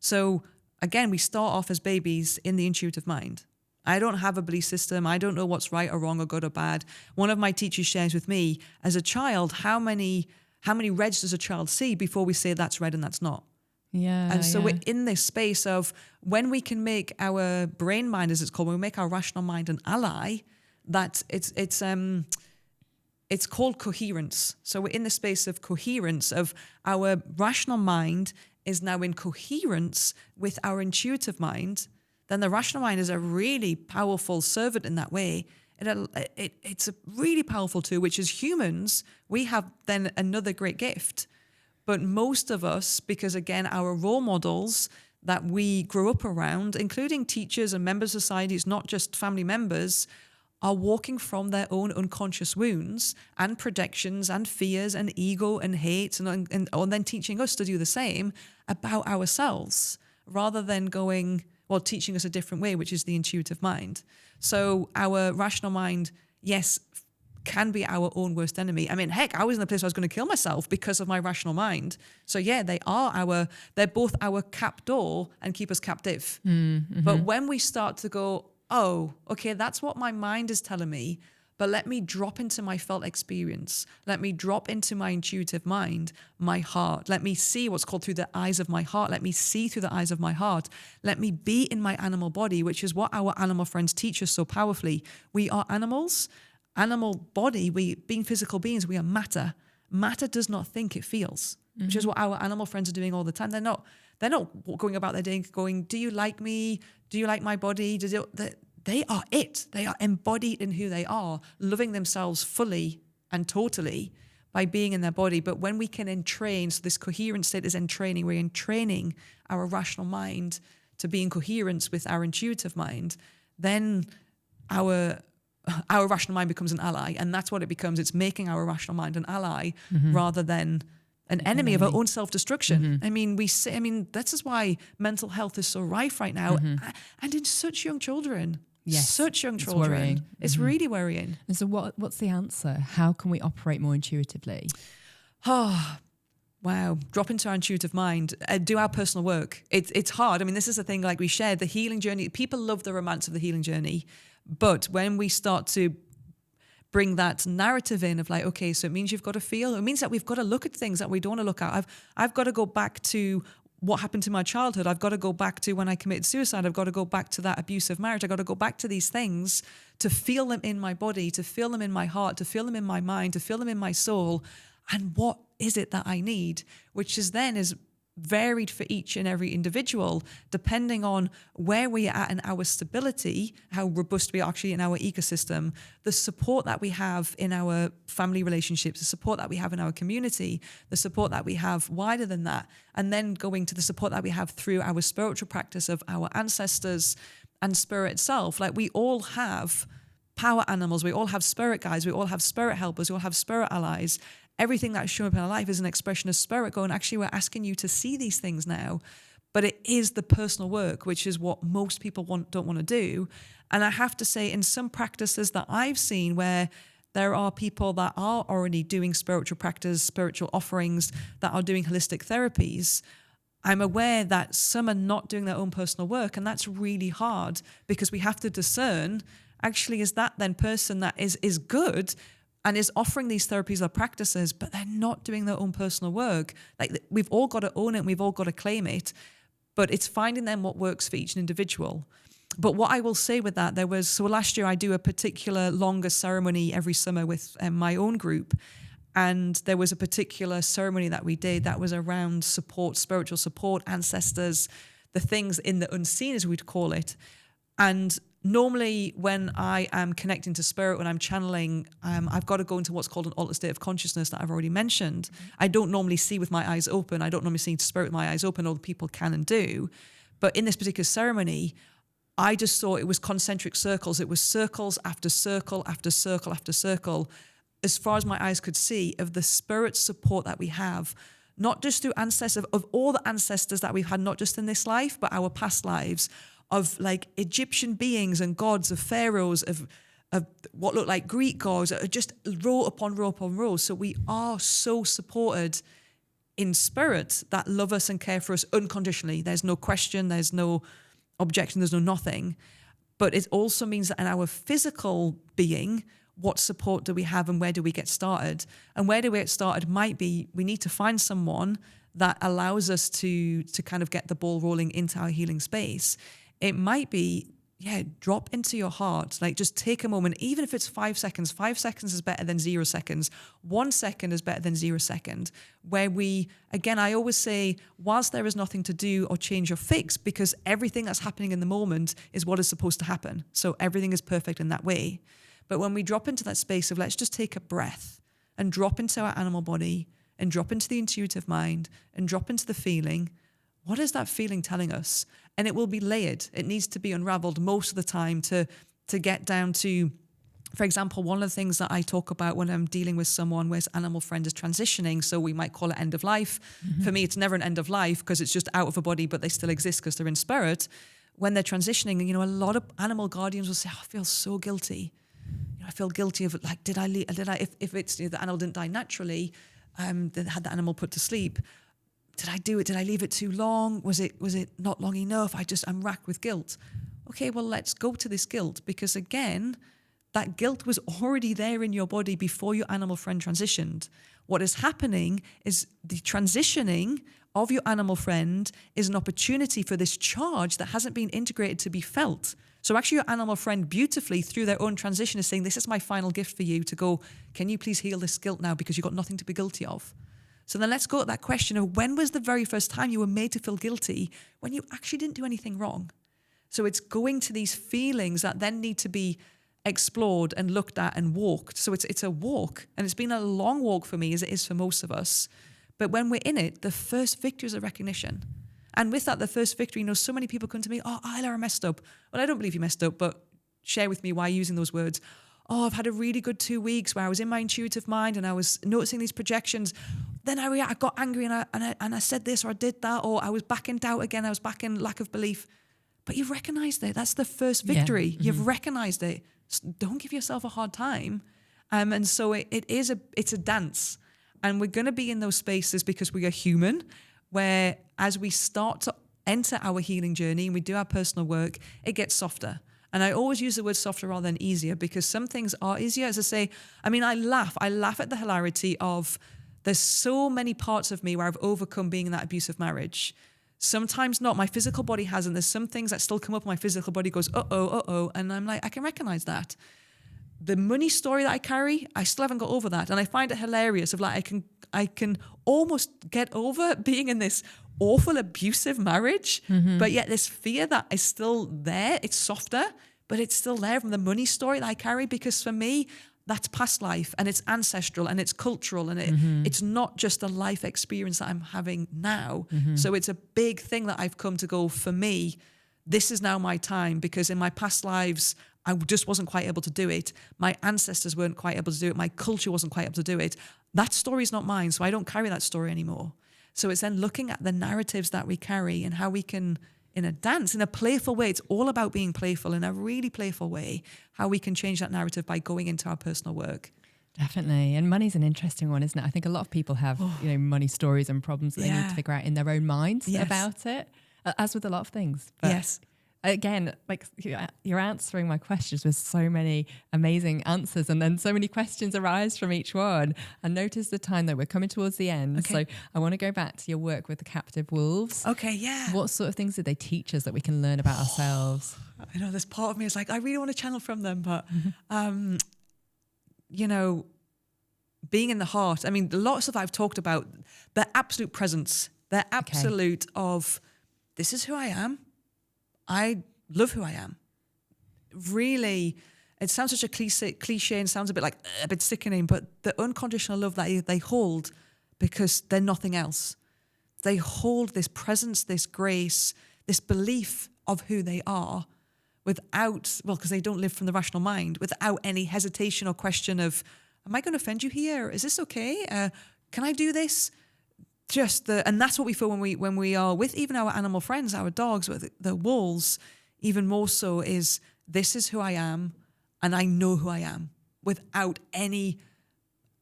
So again, we start off as babies in the intuitive mind. I don't have a belief system. I don't know what's right or wrong or good or bad. One of my teachers shares with me, as a child, how many reds does a child see before we say that's red and that's not? Yeah. And so we're in this space of when we can make our brain mind, as it's called, when we make our rational mind an ally, that it's called coherence. So we're in the space of coherence, of our rational mind is now in coherence with our intuitive mind. Then the rational mind is a really powerful servant in that way. It's a really powerful tool, which as humans, we have then another great gift. But most of us, because again, our role models that we grew up around, including teachers and members of societies, not just family members, are walking from their own unconscious wounds and projections and fears and ego and hate and then teaching us to do the same about ourselves, rather than teaching us a different way, which is the intuitive mind. So our rational mind, yes, can be our own worst enemy. I mean, heck, I was in a place where I was going to kill myself because of my rational mind. So yeah, they're both our captor and keep us captive. Mm-hmm. But when we start to go, oh, okay, that's what my mind is telling me, but let me drop into my felt experience. Let me drop into my intuitive mind, my heart. Let me see what's called through the eyes of my heart. Let me see through the eyes of my heart. Let me be in my animal body, which is what our animal friends teach us so powerfully. We are animals. Animal body, being physical beings, we are matter. Matter does not think, it feels, which is what our animal friends are doing all the time. They're not going about their day going, do you like me? Do you like my body? They are it. They are embodied in who they are, loving themselves fully and totally by being in their body. But when we can entrain, so this coherent state is entraining, we're entraining our rational mind to be in coherence with our intuitive mind, then our rational mind becomes an ally, and that's what it becomes. It's making our rational mind an ally rather than an enemy of our own self-destruction. I mean, this is why mental health is so rife right now, and in such young children. Yes, such young children. Worrying. It's really worrying. And so what's the answer? How can we operate more intuitively? Oh, wow. Drop into our intuitive mind. Do our personal work. It's hard. I mean, this is the thing, like we shared, the healing journey. People love the romance of the healing journey. But when we start to bring that narrative in of like, okay, so it means you've got to feel, it means that we've got to look at things that we don't want to look at. I've got to go back to what happened to my childhood. I've got to go back to when I committed suicide. I've got to go back to that abusive marriage. I've got to go back to these things to feel them in my body, to feel them in my heart, to feel them in my mind, to feel them in my soul. And what is it that I need? Which is then is varied for each and every individual, depending on where we are at in our stability, how robust we are actually in our ecosystem, the support that we have in our family relationships, the support that we have in our community, the support that we have wider than that, and then going to the support that we have through our spiritual practice of our ancestors and spirit itself. Like, we all have power animals, we all have spirit guides, we all have spirit helpers, we all have spirit allies. Everything that's shown up in our life is an expression of spirit going, actually, we're asking you to see these things now. But it is the personal work, which is what most people don't want to do. And I have to say, in some practices that I've seen where there are people that are already doing spiritual practice, spiritual offerings, that are doing holistic therapies, I'm aware that some are not doing their own personal work. And that's really hard, because we have to discern, actually, is that then person that is good and is offering these therapies or practices, but they're not doing their own personal work. Like, we've all got to own it and we've all got to claim it, but it's finding then what works for each individual. But what I will say with that, so last year I do a particular longer ceremony every summer with my own group. And there was a particular ceremony that we did that was around support, spiritual support, ancestors, the things in the unseen, as we'd call it. And normally when I am connecting to spirit, when I'm channeling, I've got to go into what's called an altered state of consciousness that I've already mentioned. I don't normally see with my eyes open. I don't normally see spirit with my eyes open. All the people can and do. But in this particular ceremony, I just saw it was concentric circles. It was circles after circle after circle after circle, as far as my eyes could see, of the spirit support that we have, not just through ancestors, of all the ancestors that we've had, not just in this life, but our past lives, of like Egyptian beings and gods, of pharaohs, of what look like Greek gods, just row upon row upon row. So we are so supported in spirit that love us and care for us unconditionally. There's no question, there's no objection, there's no nothing. But it also means that in our physical being, what support do we have and where do we get started? And where do we get started might be, we need to find someone that allows us to kind of get the ball rolling into our healing space. It might be, drop into your heart. Like, just take a moment, even if it's 5 seconds. 5 seconds is better than 0 seconds. 1 second is better than 0 second. Where we, again, I always say, whilst there is nothing to do or change or fix, because everything that's happening in the moment is what is supposed to happen. So everything is perfect in that way. But when we drop into that space of, let's just take a breath and drop into our animal body and drop into the intuitive mind and drop into the feeling, what is that feeling telling us? And it will be layered. It needs to be unraveled most of the time to get down to, for example, one of the things that I talk about when I'm dealing with someone where animal friend is transitioning, so we might call it end of life. Mm-hmm. For me, it's never an end of life because it's just out of a body, but they still exist because they're in spirit. When they're transitioning, a lot of animal guardians will say, I feel so guilty. I feel guilty of, like, did I, if it's, the animal didn't die naturally, they had the animal put to sleep. Did I do it? Did I leave it too long? Was it not long enough? I'm racked with guilt. Okay, well, let's go to this guilt, because again, that guilt was already there in your body before your animal friend transitioned. What is happening is the transitioning of your animal friend is an opportunity for this charge that hasn't been integrated to be felt. So actually your animal friend beautifully through their own transition is saying, this is my final gift for you to go, can you please heal this guilt now, because you've got nothing to be guilty of. So then let's go at that question of, when was the very first time you were made to feel guilty when you actually didn't do anything wrong? So it's going to these feelings that then need to be explored and looked at and walked. So it's a walk, and it's been a long walk for me, as it is for most of us. But when we're in it, the first victory is a recognition. And with that, the first victory, so many people come to me, oh, Isla, I messed up. Well, I don't believe you messed up, but share with me why you're using those words. Oh, I've had a really good 2 weeks where I was in my intuitive mind and I was noticing these projections. Then I got angry and I said this or I did that, or I was back in doubt again. I was back in lack of belief. But you've recognized it. That's the first victory. Yeah. Mm-hmm. You've recognized it. Don't give yourself a hard time. And so it's a dance. And we're going to be in those spaces because we are human, where as we start to enter our healing journey and we do our personal work, it gets softer. And I always use the word softer rather than easier, because some things are easier. As I say, I laugh at the hilarity of, there's so many parts of me where I've overcome being in that abusive marriage. Sometimes not. My physical body hasn't. There's some things that still come up. My physical body goes, uh-oh. And I'm like, I can recognize that. The money story that I carry, I still haven't got over that. And I find it hilarious of, like, I can almost get over being in this awful abusive marriage, but yet this fear that is still there. It's softer, but it's still there from the money story that I carry, because for me, that's past life, and it's ancestral, and it's cultural, and it's not just a life experience that I'm having now. So it's a big thing that I've come to go, for me, this is now my time, because in my past lives, I just wasn't quite able to do it. My ancestors weren't quite able to do it. My culture wasn't quite able to do it. That story's not mine, so I don't carry that story anymore. So it's then looking at the narratives that we carry and how we can, in a dance, in a playful way, it's all about being playful, in a really playful way, how we can change that narrative by going into our personal work. Definitely. And money's an interesting one, isn't it? I think a lot of people have, money stories and problems that they need to figure out in their own minds about it, as with a lot of things. But yes. Again, like you're answering my questions with so many amazing answers, and then so many questions arise from each one. And notice the time, though, we're coming towards the end. Okay. So I want to go back to your work with the captive wolves. Okay, yeah. What sort of things did they teach us that we can learn about ourselves? I know this part of me is like, I really want to channel from them, but, being in the heart. I mean, a lot of stuff I've talked about, their absolute presence, their absolute of, this is who I am. I love who I am. Really, it sounds such a cliche and sounds a bit sickening, but the unconditional love that they hold, because they're nothing else. They hold this presence, this grace, this belief of who they are without, because they don't live from the rational mind, without any hesitation or question of, am I going to offend you here? Is this okay? Can I do this? And that's what we feel when we are with even our animal friends, our dogs, with the wolves, even more so, is this is who I am, and I know who I am without any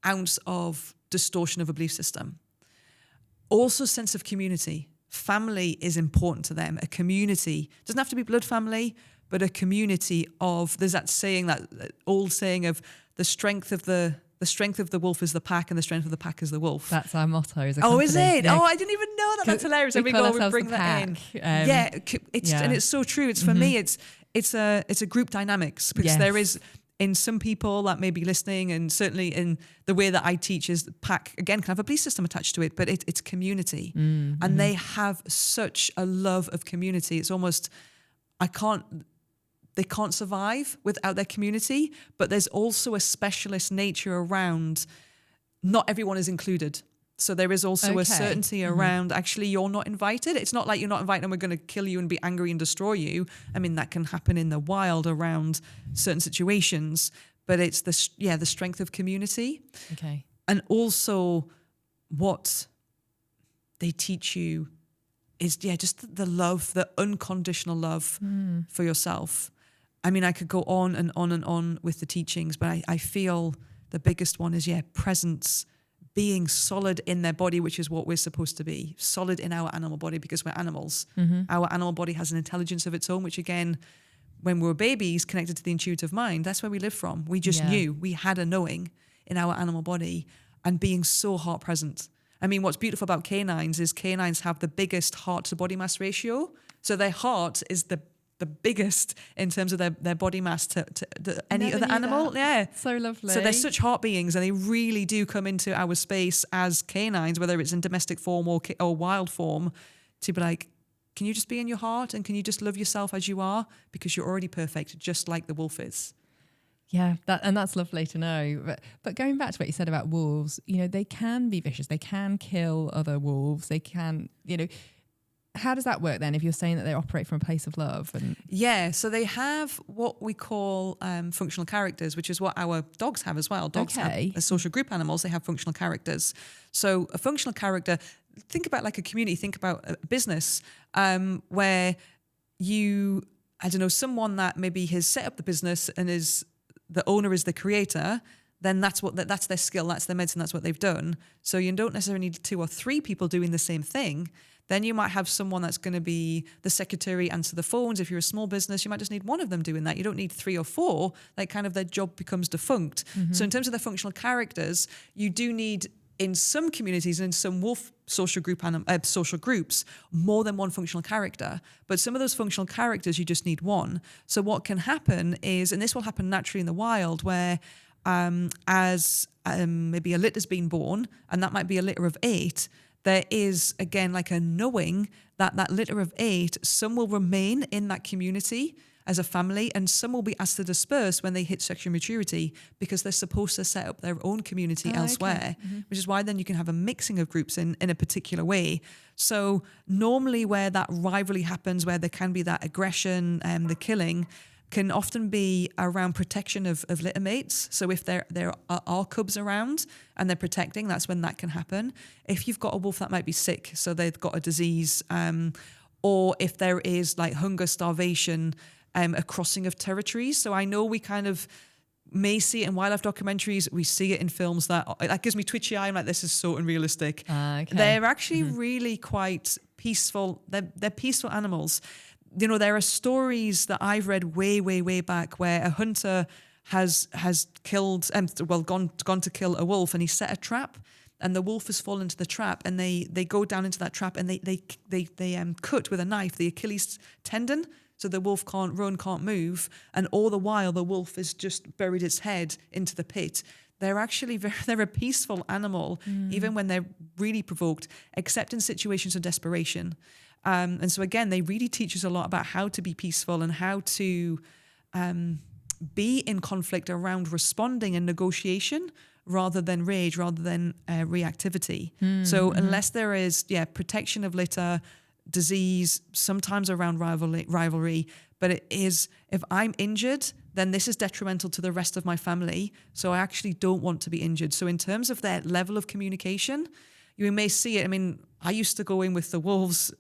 ounce of distortion of a belief system. Also, sense of community. Family is important to them. A community doesn't have to be blood family, but a community of, there's that saying, that old saying of the strength of the wolf is the pack, and the strength of the pack is the wolf. That's our motto as a company. Oh, is it? Yeah. Oh, I didn't even know that. That's hilarious. Every go we bring that in. And it's so true. It's for me, it's a group dynamics, because there is, in some people that may be listening, and certainly in the way that I teach, is pack, again, can have a belief system attached to it, but it's community. And they have such a love of community. It's almost, they can't survive without their community, but there's also a specialist nature around, not everyone is included. So there is also a certainty around, actually, you're not invited. It's not like you're not invited and we're going to kill you and be angry and destroy you. I mean, that can happen in the wild around certain situations, but it's the strength of community. Okay. And also what they teach you is, just the love, the unconditional love for yourself. I mean, I could go on and on and on with the teachings, but I feel the biggest one is, presence, being solid in their body, which is what we're supposed to be, solid in our animal body, because we're animals. Our animal body has an intelligence of its own, which again, when we were babies, connected to the intuitive mind, that's where we live from. We just knew, we had a knowing in our animal body, and being so heart present. I mean, what's beautiful about canines is canines have the biggest heart to body mass ratio. So their heart is the biggest in terms of their body mass to any other animal. That. Yeah. So lovely. So they're such heart beings, and they really do come into our space as canines, whether it's in domestic form or wild form, to be like, can you just be in your heart, and can you just love yourself as you are, because you're already perfect, just like the wolf is. Yeah, that's lovely to know. But going back to what you said about wolves, they can be vicious. They can kill other wolves. They can, how does that work then, if you're saying that they operate from a place of love? So they have what we call functional characters, which is what our dogs have as well. Dogs have, as social group animals, they have functional characters. So a functional character, think about like a community, think about a business where someone that maybe has set up the business and is the owner, is the creator, then that's their skill, that's their medicine, that's what they've done. So you don't necessarily need 2 or 3 people doing the same thing. Then you might have someone that's going to be the secretary, answer the phones. If you're a small business, you might just need one of them doing that. You don't need 3 or 4. Like, kind of their job becomes defunct. So in terms of the functional characters, you do need, in some communities and in some wolf social groups, more than one functional character. But some of those functional characters, you just need one. So what can happen is, and this will happen naturally in the wild, where maybe a litter's been born, and that might be a litter of 8, there is, again, like a knowing that litter of 8, some will remain in that community as a family, and some will be asked to disperse when they hit sexual maturity because they're supposed to set up their own community elsewhere, which is why then you can have a mixing of groups in a particular way. So normally where that rivalry happens, where there can be that aggression and the killing, can often be around protection of litter mates. So if there are cubs around and they're protecting, that's when that can happen. If you've got a wolf that might be sick, so they've got a disease, or if there is like hunger, starvation, a crossing of territories. So I know we kind of may see it in wildlife documentaries. We see it in films that gives me twitchy eye. I'm like, this is so unrealistic. Okay. They're actually really quite peaceful. They're peaceful animals. You know, there are stories that I've read way back where a hunter has killed, gone to kill a wolf, and he set a trap, and the wolf has fallen into the trap, and they go down into that trap, and they cut with a knife the Achilles tendon, so the wolf can't run, can't move, and all the while the wolf has just buried its head into the pit. They're actually they're a peaceful animal, even when they're really provoked, except in situations of desperation. And so again, they really teach us a lot about how to be peaceful and how to be in conflict around responding and negotiation rather than rage, rather than reactivity. So unless there is, protection of litter, disease, sometimes around rivalry, but it is, if I'm injured, then this is detrimental to the rest of my family. So I actually don't want to be injured. So in terms of their level of communication, you may see it. I mean, I used to go in with the wolves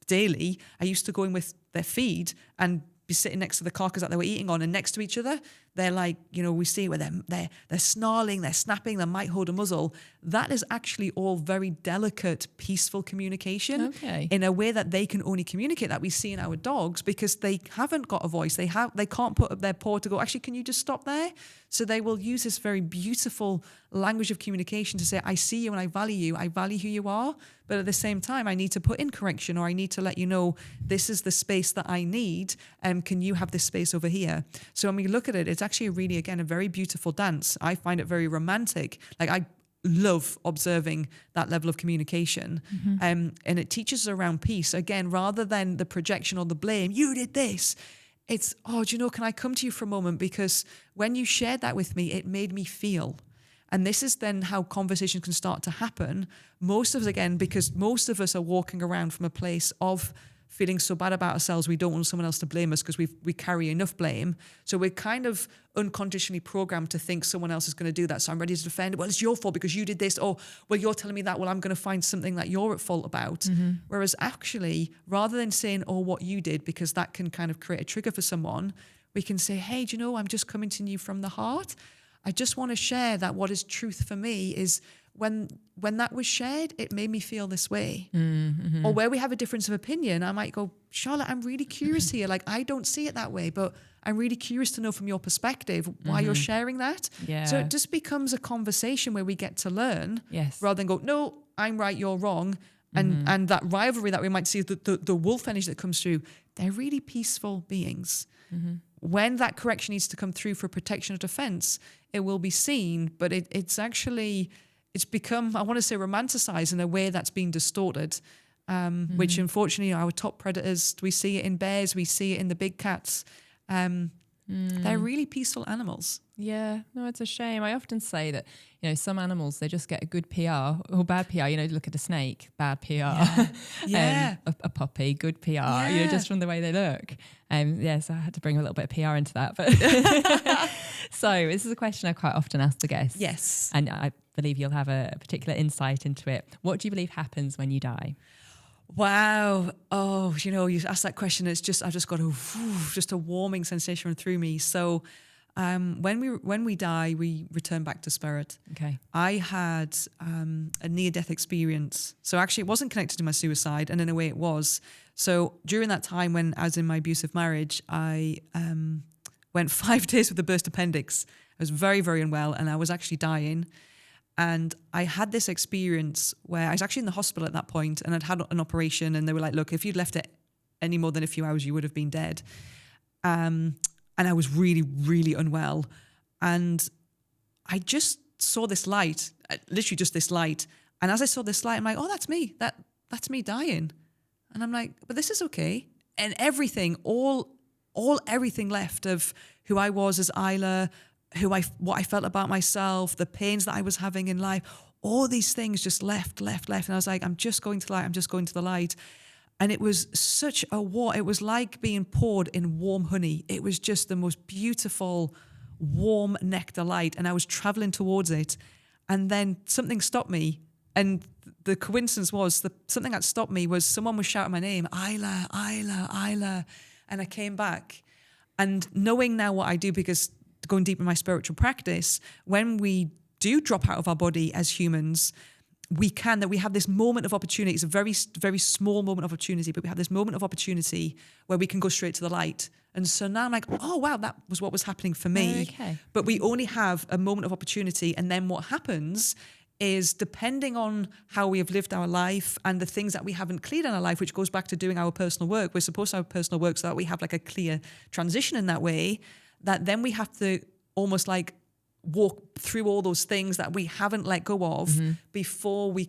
daily. I used to go in with their feed and be sitting next to the carcass that they were eating on, and next to each other, they're like, you know, we see where they're snarling, they're snapping, they might hold a muzzle. That is actually all very delicate, peaceful communication in a way that they can only communicate, that we see in our dogs, because they haven't got a voice. They can't put up their paw to go, actually, can you just stop there? So they will use this very beautiful language of communication to say, I see you and I value who you are, but at the same time, I need to put in correction, or I need to let you know this is the space that I need, and can you have this space over here? So when we look at it, it's actually really, again, a very beautiful dance. I find it very romantic. Like, I love observing that level of communication. And it teaches us around peace. Again, rather than the projection or the blame, you did this. It's, oh, do you know, can I come to you for a moment? Because when you shared that with me, it made me feel. And this is then how conversations can start to happen. Most of us, again, because most of us are walking around from a place of feeling so bad about ourselves, we don't want someone else to blame us because we carry enough blame. So we're kind of unconsciously programmed to think someone else is going to do that. So I'm ready to defend, well, it's your fault because you did this. Or, well, you're telling me that, well, I'm going to find something that you're at fault about. Whereas actually, rather than saying, oh, what you did, because that can kind of create a trigger for someone, we can say, hey, do you know, I'm just coming to you from the heart. I just want to share that what is truth for me is when that was shared, it made me feel this way. Or where we have a difference of opinion, I might go, Charlotte, I'm really curious here. Like, I don't see it that way, but I'm really curious to know from your perspective why you're sharing that. So it just becomes a conversation where we get to learn rather than go, no, I'm right, you're wrong. And that rivalry that we might see, the wolf energy that comes through, they're really peaceful beings. When that correction needs to come through for protection or defense, it will be seen, but it's actually, it's become, I want to say, romanticized in a way that's been distorted, which unfortunately our top predators, we see it in bears, we see it in the big cats. They're really peaceful animals. Yeah, no, it's a shame. I often say that, you know, some animals, they just get a good PR or bad PR. You know, look at a snake, bad PR. A puppy, good PR, you know, just from the way they look. So I had to bring a little bit of PR into that. But so this is a question I quite often ask the guests. Yes. And I believe you'll have a particular insight into it. What do you believe happens when you die? Wow. Oh, you know, you asked that question. It's just, I just got just a warming sensation through me. So when we die, we return back to spirit. Okay. I had a near-death experience. So actually, it wasn't connected to my suicide, and in a way, it was. So during that time when I was in my abusive marriage, I went 5 days with a burst appendix. I was very, very unwell, and I was actually dying. And I had this experience where I was actually in the hospital at that point, and I'd had an operation, and they were like, look, if you'd left it any more than a few hours, you would have been dead. And I was really, really unwell. And I just saw this light, literally just this light. And as I saw this light, I'm like, oh, that's me. That's me dying. And I'm like, but this is okay. And everything, everything left of who I was as Isla, what I felt about myself, the pains that I was having in life, all these things just left. And I was like, I'm just going to the light. I'm just going to the light. And it was such it was like being poured in warm honey. It was just the most beautiful, warm nectar light. And I was traveling towards it. And then something stopped me. And the coincidence was something that stopped me was someone was shouting my name, Isla, Isla, Isla. And I came back. And knowing now what I do, because going deep in my spiritual practice, when we do drop out of our body as humans, we have this moment of opportunity. It's a very, very small moment of opportunity, but we have this moment of opportunity where we can go straight to the light. And so now I'm like, oh, wow, that was what was happening for me. Okay. But we only have a moment of opportunity. And then what happens is, depending on how we have lived our life and the things that we haven't cleared in our life, which goes back to doing our personal work. We're supposed to have personal work so that we have like a clear transition in that way, that then we have to almost like walk through all those things that we haven't let go of before we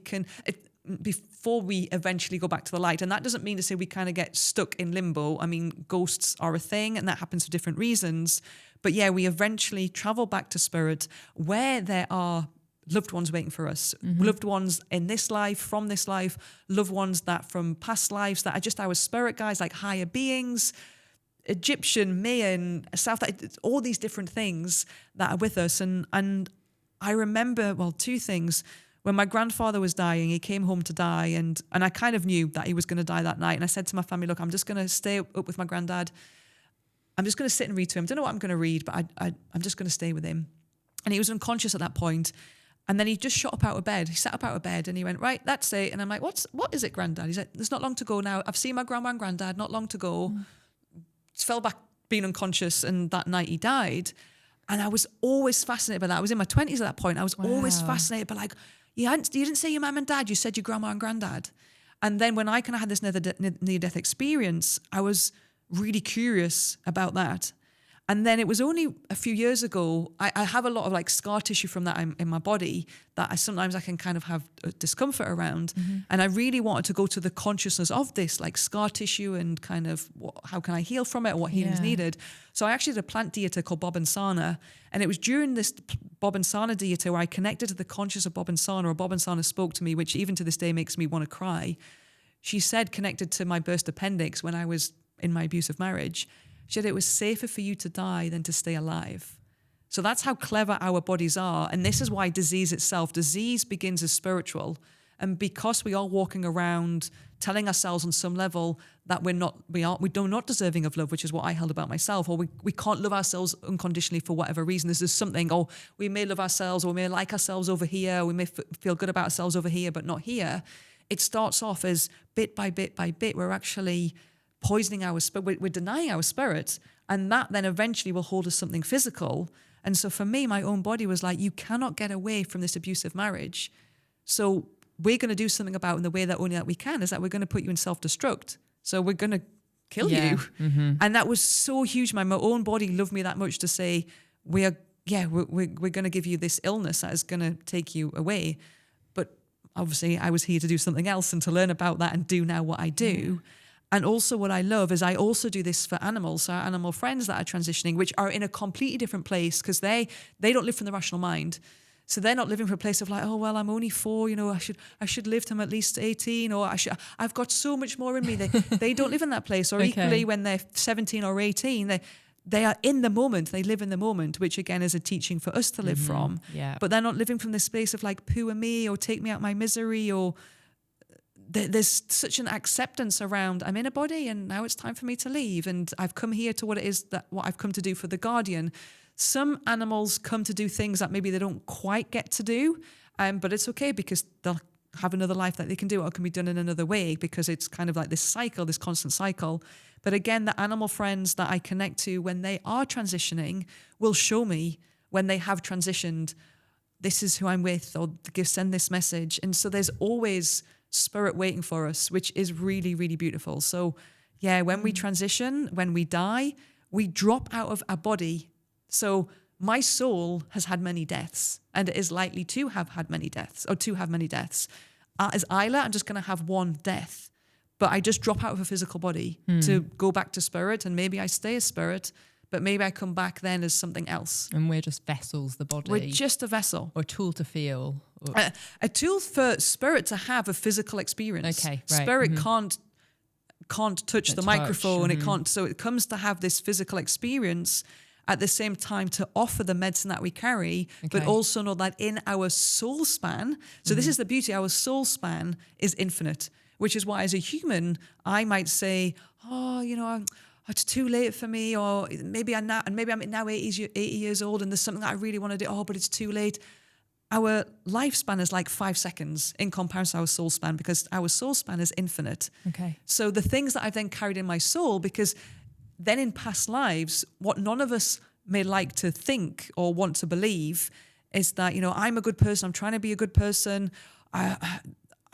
eventually go back to the light. And that doesn't mean to say we kind of get stuck in limbo. I mean, ghosts are a thing and that happens for different reasons. But yeah, we eventually travel back to spirit where there are loved ones waiting for us, loved ones in this life, from this life, loved ones that from past lives that are just our spirit guides, like higher beings, Egyptian, Mayan, South, all these different things that are with us. And I remember, two things. When my grandfather was dying, he came home to die, and I kind of knew that he was going to die that night. And I said to my family, look, I'm just going to stay up with my granddad. I'm just going to sit and read to him. Don't know what I'm going to read, but I'm just going to stay with him. And he was unconscious at that point. And then he just shot up out of bed. He sat up out of bed and he went, right, that's it. And I'm like, what is it, granddad? He's like, there's not long to go now. I've seen my grandma and granddad, not long to go. Fell back being unconscious, and that night he died. And I was always fascinated by that. I was in my 20s at that point. I was always fascinated by like, you didn't say your mum and dad, you said your grandma and granddad. And then when I kind of had this near-death experience, I was really curious about that. And then it was only a few years ago, I have a lot of like scar tissue from that in my body that sometimes I can kind of have discomfort around. And I really wanted to go to the consciousness of this like scar tissue and kind of how can I heal from it, or what healing is needed. So I actually did a plant dieta called Bob-Insana. And it was during this Bob-Insana dieta where I connected to the conscious of Bob-Insana, or Bob-Insana spoke to me, which even to this day makes me want to cry. She said, connected to my burst appendix when I was in my abusive marriage, she said it was safer for you to die than to stay alive. So that's how clever our bodies are. And this is why disease begins as spiritual. And because we are walking around telling ourselves on some level that we're not deserving of love, which is what I held about myself, or we can't love ourselves unconditionally for whatever reason. There's something, we may love ourselves, or we may like ourselves over here, or we may feel good about ourselves over here, but not here. It starts off as bit by bit by bit, we're actually poisoning our spirit, we're denying our spirit, and that then eventually will hold us something physical. And so for me, my own body was like, you cannot get away from this abusive marriage. So we're going to do something about it, in the way that only that we can, is that we're going to put you in self-destruct. So we're going to kill you. And that was so huge. My own body loved me that much to say, we're going to give you this illness that is going to take you away. But obviously I was here to do something else and to learn about that and do now what I do. And also what I love is I also do this for animals, so our animal friends that are transitioning, which are in a completely different place, because they don't live from the rational mind. So they're not living from a place of like, oh, well, I'm only 4, I should live to I'm at least 18, or I've got so much more in me. They don't live in that place. Or equally when they're 17 or 18, they are in the moment. They live in the moment, which again is a teaching for us to live from. Yeah. But they're not living from this space of like, poo me, or take me out my misery, or there's such an acceptance around, I'm in a body and now it's time for me to leave, and I've come here to what I've come to do for the guardian. Some animals come to do things that maybe they don't quite get to do, but it's okay, because they'll have another life that they can do, or it can be done in another way, because it's kind of like this cycle, this constant cycle. But again, the animal friends that I connect to when they are transitioning will show me when they have transitioned, this is who I'm with, or send this message. And so there's always spirit waiting for us, which is really, really beautiful. So yeah, when we transition, when we die, we drop out of our body. So my soul has had many deaths, and it is likely to have had many deaths, or to have many deaths. As Isla, I'm just going to have one death, but I just drop out of a physical body to go back to spirit, and maybe I stay as spirit, but maybe I come back then as something else. And we're just vessels, the body. We're just a vessel. Or a tool to feel. A tool for spirit to have a physical experience. Okay, right. Spirit can't touch the microphone. It can't. So it comes to have this physical experience at the same time to offer the medicine that we carry, but also know that in our soul span, so this is the beauty, our soul span is infinite, which is why as a human, I might say, oh, you know, it's too late for me, or maybe I'm now 80 years old and there's something that I really want to do, oh, but it's too late. Our lifespan is like 5 seconds in comparison to our soul span, because our soul span is infinite. Okay. So the things that I've then carried in my soul, because then in past lives, what none of us may like to think or want to believe is that, you know, I'm a good person, I'm trying to be a good person, I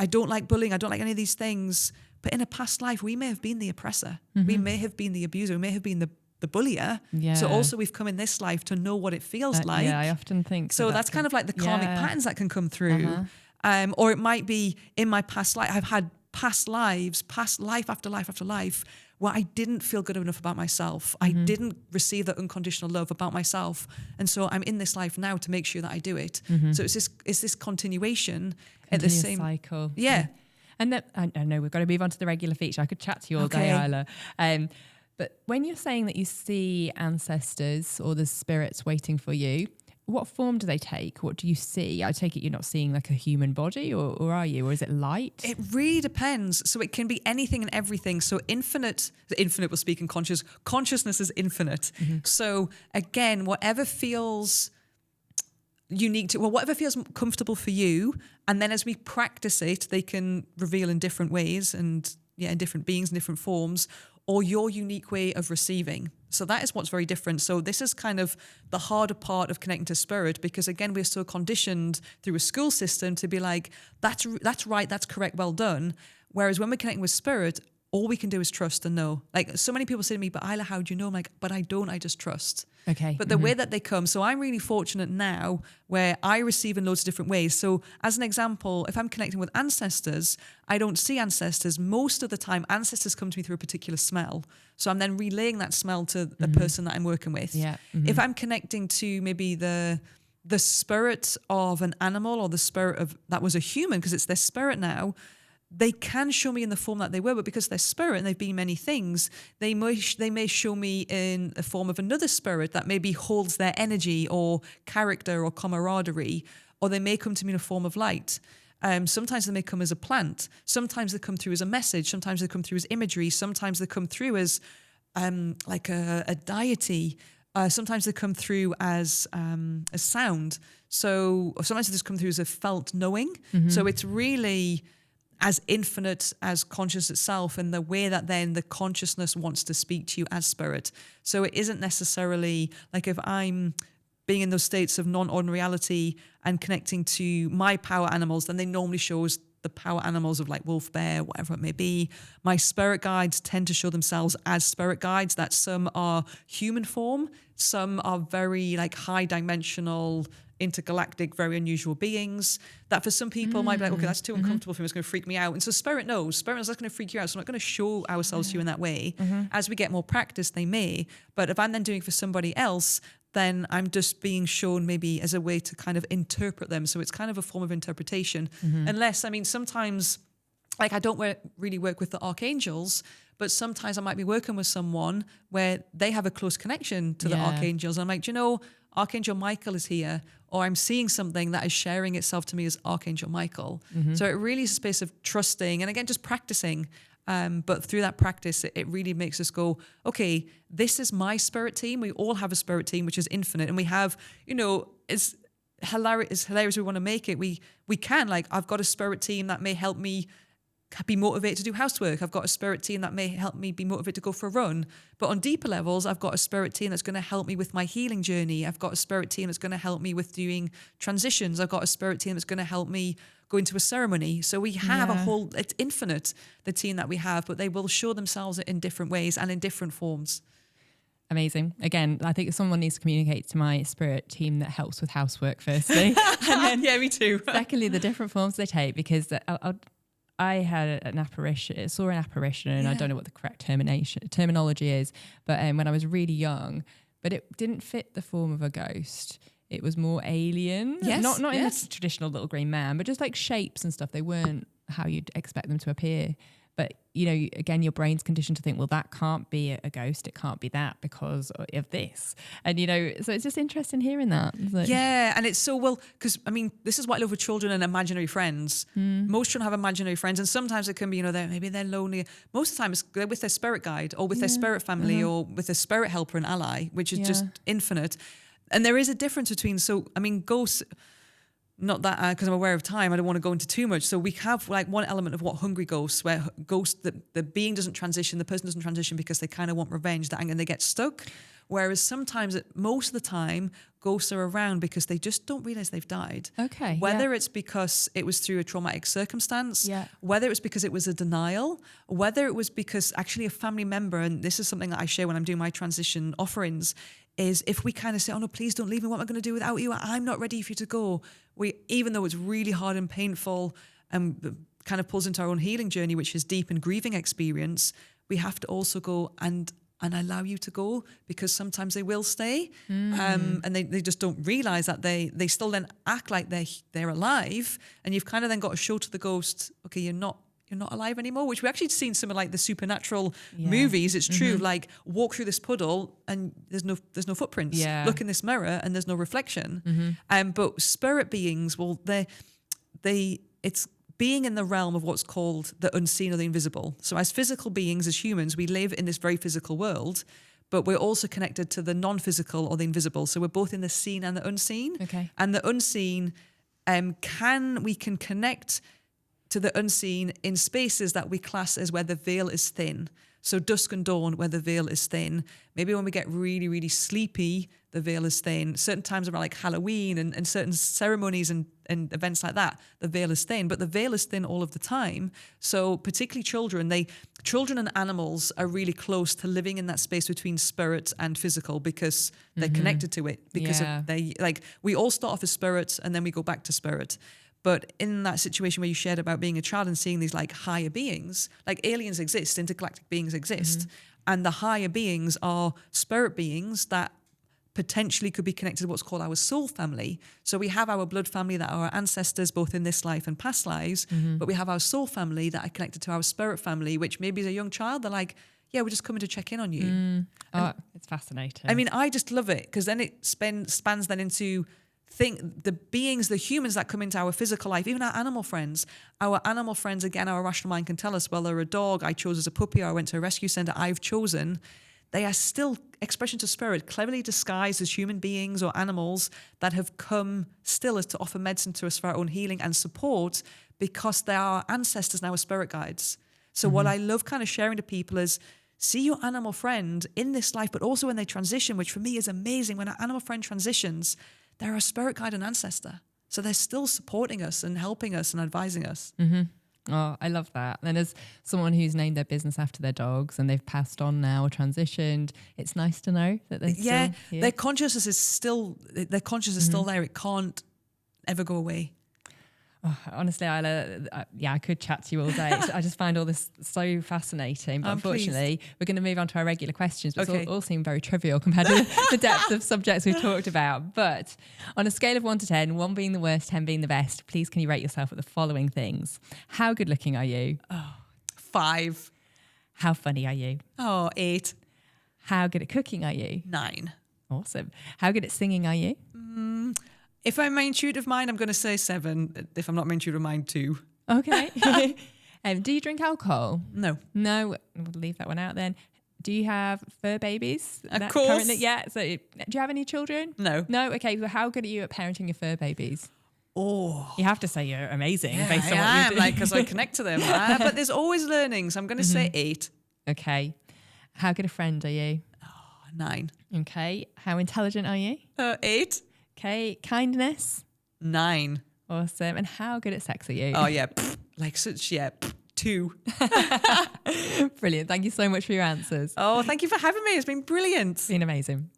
don't like bullying, I don't like any of these things. But in a past life, we may have been the oppressor. We may have been the abuser, we may have been the bullier. Yeah. So also we've come in this life to know what it feels like. Yeah, I often think so. That's kind of like the karmic patterns that can come through. Or it might be in my past life, I've had past lives, past life after life after life, where I didn't feel good enough about myself. I didn't receive that unconditional love about myself. And so I'm in this life now to make sure that I do it. So it's this continuation at the same cycle. Yeah. And that, I know we've got to move on to the regular feature. I could chat to you all day, Isla. But when you're saying that you see ancestors or the spirits waiting for you, what form do they take? What do you see? I take it you're not seeing like a human body, or are you? Or is it light? It really depends. So it can be anything and everything. So infinite will speak in consciousness is infinite. So again, whatever feels unique to, whatever feels comfortable for you. And then as we practice it, they can reveal in different ways and in different beings and different forms, or your unique way of receiving. So that is what's very different. So this is kind of the harder part of connecting to spirit, because again, we're so conditioned through a school system to be like, that's right, that's correct, well done. Whereas when we're connecting with spirit, all we can do is trust and know. Like so many people say to me, but Isla, how do you know? I'm like, but I don't, I just trust. Okay. But the way that they come, so I'm really fortunate now where I receive in loads of different ways. So as an example, if I'm connecting with ancestors, I don't see ancestors. Most of the time, ancestors come to me through a particular smell. So I'm then relaying that smell to the person that I'm working with. Yeah. If I'm connecting to maybe the spirit of an animal or the spirit of that was a human, because it's their spirit now, they can show me in the form that they were, but because they're spirit and they've been many things, they may show me in the form of another spirit that maybe holds their energy or character or camaraderie, or they may come to me in a form of light. Sometimes they may come as a plant. Sometimes they come through as a message. Sometimes they come through as imagery. Sometimes they come through as like a deity. Sometimes they come through as sound. So sometimes they just come through as a felt knowing. So it's really as infinite as conscious itself, and the way that then the consciousness wants to speak to you as spirit. So it isn't necessarily like if I'm being in those states of non-ordinary reality and connecting to my power animals, then they normally show us the power animals of like wolf, bear, whatever it may be. My spirit guides tend to show themselves as spirit guides, that some are human form, some are very like high dimensional, intergalactic, very unusual beings that for some people might be like, okay, that's too uncomfortable for me, it's going to freak me out. And so spirit knows that's going to freak you out, so I'm not going to show ourselves to you in that way. As we get more practice, they may. But if I'm then doing it for somebody else, then I'm just being shown maybe as a way to kind of interpret them. So it's kind of a form of interpretation. Unless, I mean, sometimes, like I don't really work with the archangels, but sometimes I might be working with someone where they have a close connection to the archangels. And I'm like, do you know, Archangel Michael is here, or I'm seeing something that is sharing itself to me as Archangel Michael. So it really is a space of trusting and again, just practicing. But through that practice, it really makes us go, okay, this is my spirit team. We all have a spirit team, which is infinite. And we have, you know, as hilarious as we want to make it, we can, like, I've got a spirit team that may help me be motivated to do housework. I've got a spirit team that may help me be motivated to go for a run. But on deeper levels, I've got a spirit team that's going to help me with my healing journey. I've got a spirit team that's going to help me with doing transitions. I've got a spirit team that's going to help me go into a ceremony. So we have a whole, it's infinite, the team that we have, but they will show themselves in different ways and in different forms. Amazing. Again, I think someone needs to communicate to my spirit team that helps with housework, firstly. And then, yeah, me too. secondly, the different forms they take, because I had an apparition, saw an apparition, and I don't know what the correct terminology is, but when I was really young, but it didn't fit the form of a ghost. It was more alien. Yes, not in the traditional little green man, but just like shapes and stuff. They weren't how you'd expect them to appear. But, you know, again, your brain's conditioned to think, well, that can't be a ghost. It can't be that because of this. And, you know, so it's just interesting hearing that. Like, yeah. And it's so, well, because, I mean, this is what I love with children and imaginary friends. Most children have imaginary friends. And sometimes it can be, you know, maybe they're lonely. Most of the time it's they're with their spirit guide or with their spirit family or with a spirit helper and ally, which is just infinite. And there is a difference between, so, I mean, ghosts... Not that, because I'm aware of time, I don't want to go into too much. So we have like one element of what hungry ghosts, where ghosts, the being doesn't transition, the person doesn't transition because they kind of want revenge, that anger, and they get stuck. Whereas sometimes, most of the time, ghosts are around because they just don't realize they've died. Okay. Whether it's because it was through a traumatic circumstance, whether it's because it was a denial, whether it was because actually a family member, and this is something that I share when I'm doing my transition offerings, is if we kind of say, oh no, please don't leave me, what am I going to do without you? I'm not ready for you to go. Even though it's really hard and painful and kind of pulls into our own healing journey, which is deep and grieving experience, we have to also go and allow you to go, because sometimes they will stay and they just don't realize that they still then act like they're alive, and you've kind of then got to show to the ghost, okay, you're not alive anymore, which we actually seen some of like the supernatural movies. It's true, like walk through this puddle and there's no footprints. Look in this mirror and there's no reflection. But spirit beings, well, it's being in the realm of what's called the unseen or the invisible. So as physical beings, as humans, we live in this very physical world, but we're also connected to the non-physical or the invisible. So we're both in the seen and the unseen. Okay. And the unseen, we can connect to the unseen in spaces that we class as where the veil is thin. So dusk and dawn, where the veil is thin. Maybe when we get really, really sleepy, the veil is thin. Certain times around like Halloween and certain ceremonies and events like that, the veil is thin. But the veil is thin all of the time. So particularly children and animals are really close to living in that space between spirit and physical, because they're connected to it. Because we all start off as spirits and then we go back to spirit. But in that situation where you shared about being a child and seeing these like higher beings, like aliens exist, intergalactic beings exist, and the higher beings are spirit beings that potentially could be connected to what's called our soul family. So we have our blood family that are our ancestors, both in this life and past lives, but we have our soul family that are connected to our spirit family, which maybe as a young child, they're like, yeah, we're just coming to check in on you. It's fascinating. I mean, I just love it, because then it spans then into the beings, the humans that come into our physical life, even our animal friends, again, our rational mind can tell us, well, they're a dog I chose as a puppy, or I went to a rescue center, I've chosen. They are still expressions of spirit, cleverly disguised as human beings or animals that have come still as to offer medicine to us for our own healing and support, because they are our ancestors and our spirit guides. So what I love kind of sharing to people is, see your animal friend in this life, but also when they transition, which for me is amazing. When an animal friend transitions, they're a spirit guide and ancestor. So they're still supporting us and helping us and advising us. Oh, I love that. And as someone who's named their business after their dogs and they've passed on now or transitioned, it's nice to know that they're still here. Their consciousness is still there. It can't ever go away. Oh, honestly, Isla, I could chat to you all day. I just find all this so fascinating. But unfortunately, we're going to move on to our regular questions, but all seem very trivial compared to the depth of subjects we've talked about. But on a scale of 1 to 10, 1 being the worst, 10 being the best, please can you rate yourself at the following things? How good looking are you? 5. How funny are you? 8. How good at cooking are you? 9. Awesome. How good at singing are you? If I'm my intuitive mind, I'm going to say 7. If I'm not my intuitive mind, 2. Okay. Do you drink alcohol? No. No. We'll leave that one out then. Do you have fur babies? Of course. Currently? Yeah. So do you have any children? No. No? Okay. So how good are you at parenting your fur babies? Oh. You have to say you're amazing based on I what you do. because I connect to them. But there's always learning. So I'm going to say 8. Okay. How good a friend are you? 9. Okay. How intelligent are you? 8. Okay. Kindness? 9. Awesome. And how good at sex are you? Oh, yeah. 2. Brilliant. Thank you so much for your answers. Oh, thank you for having me. It's been brilliant. It's been amazing.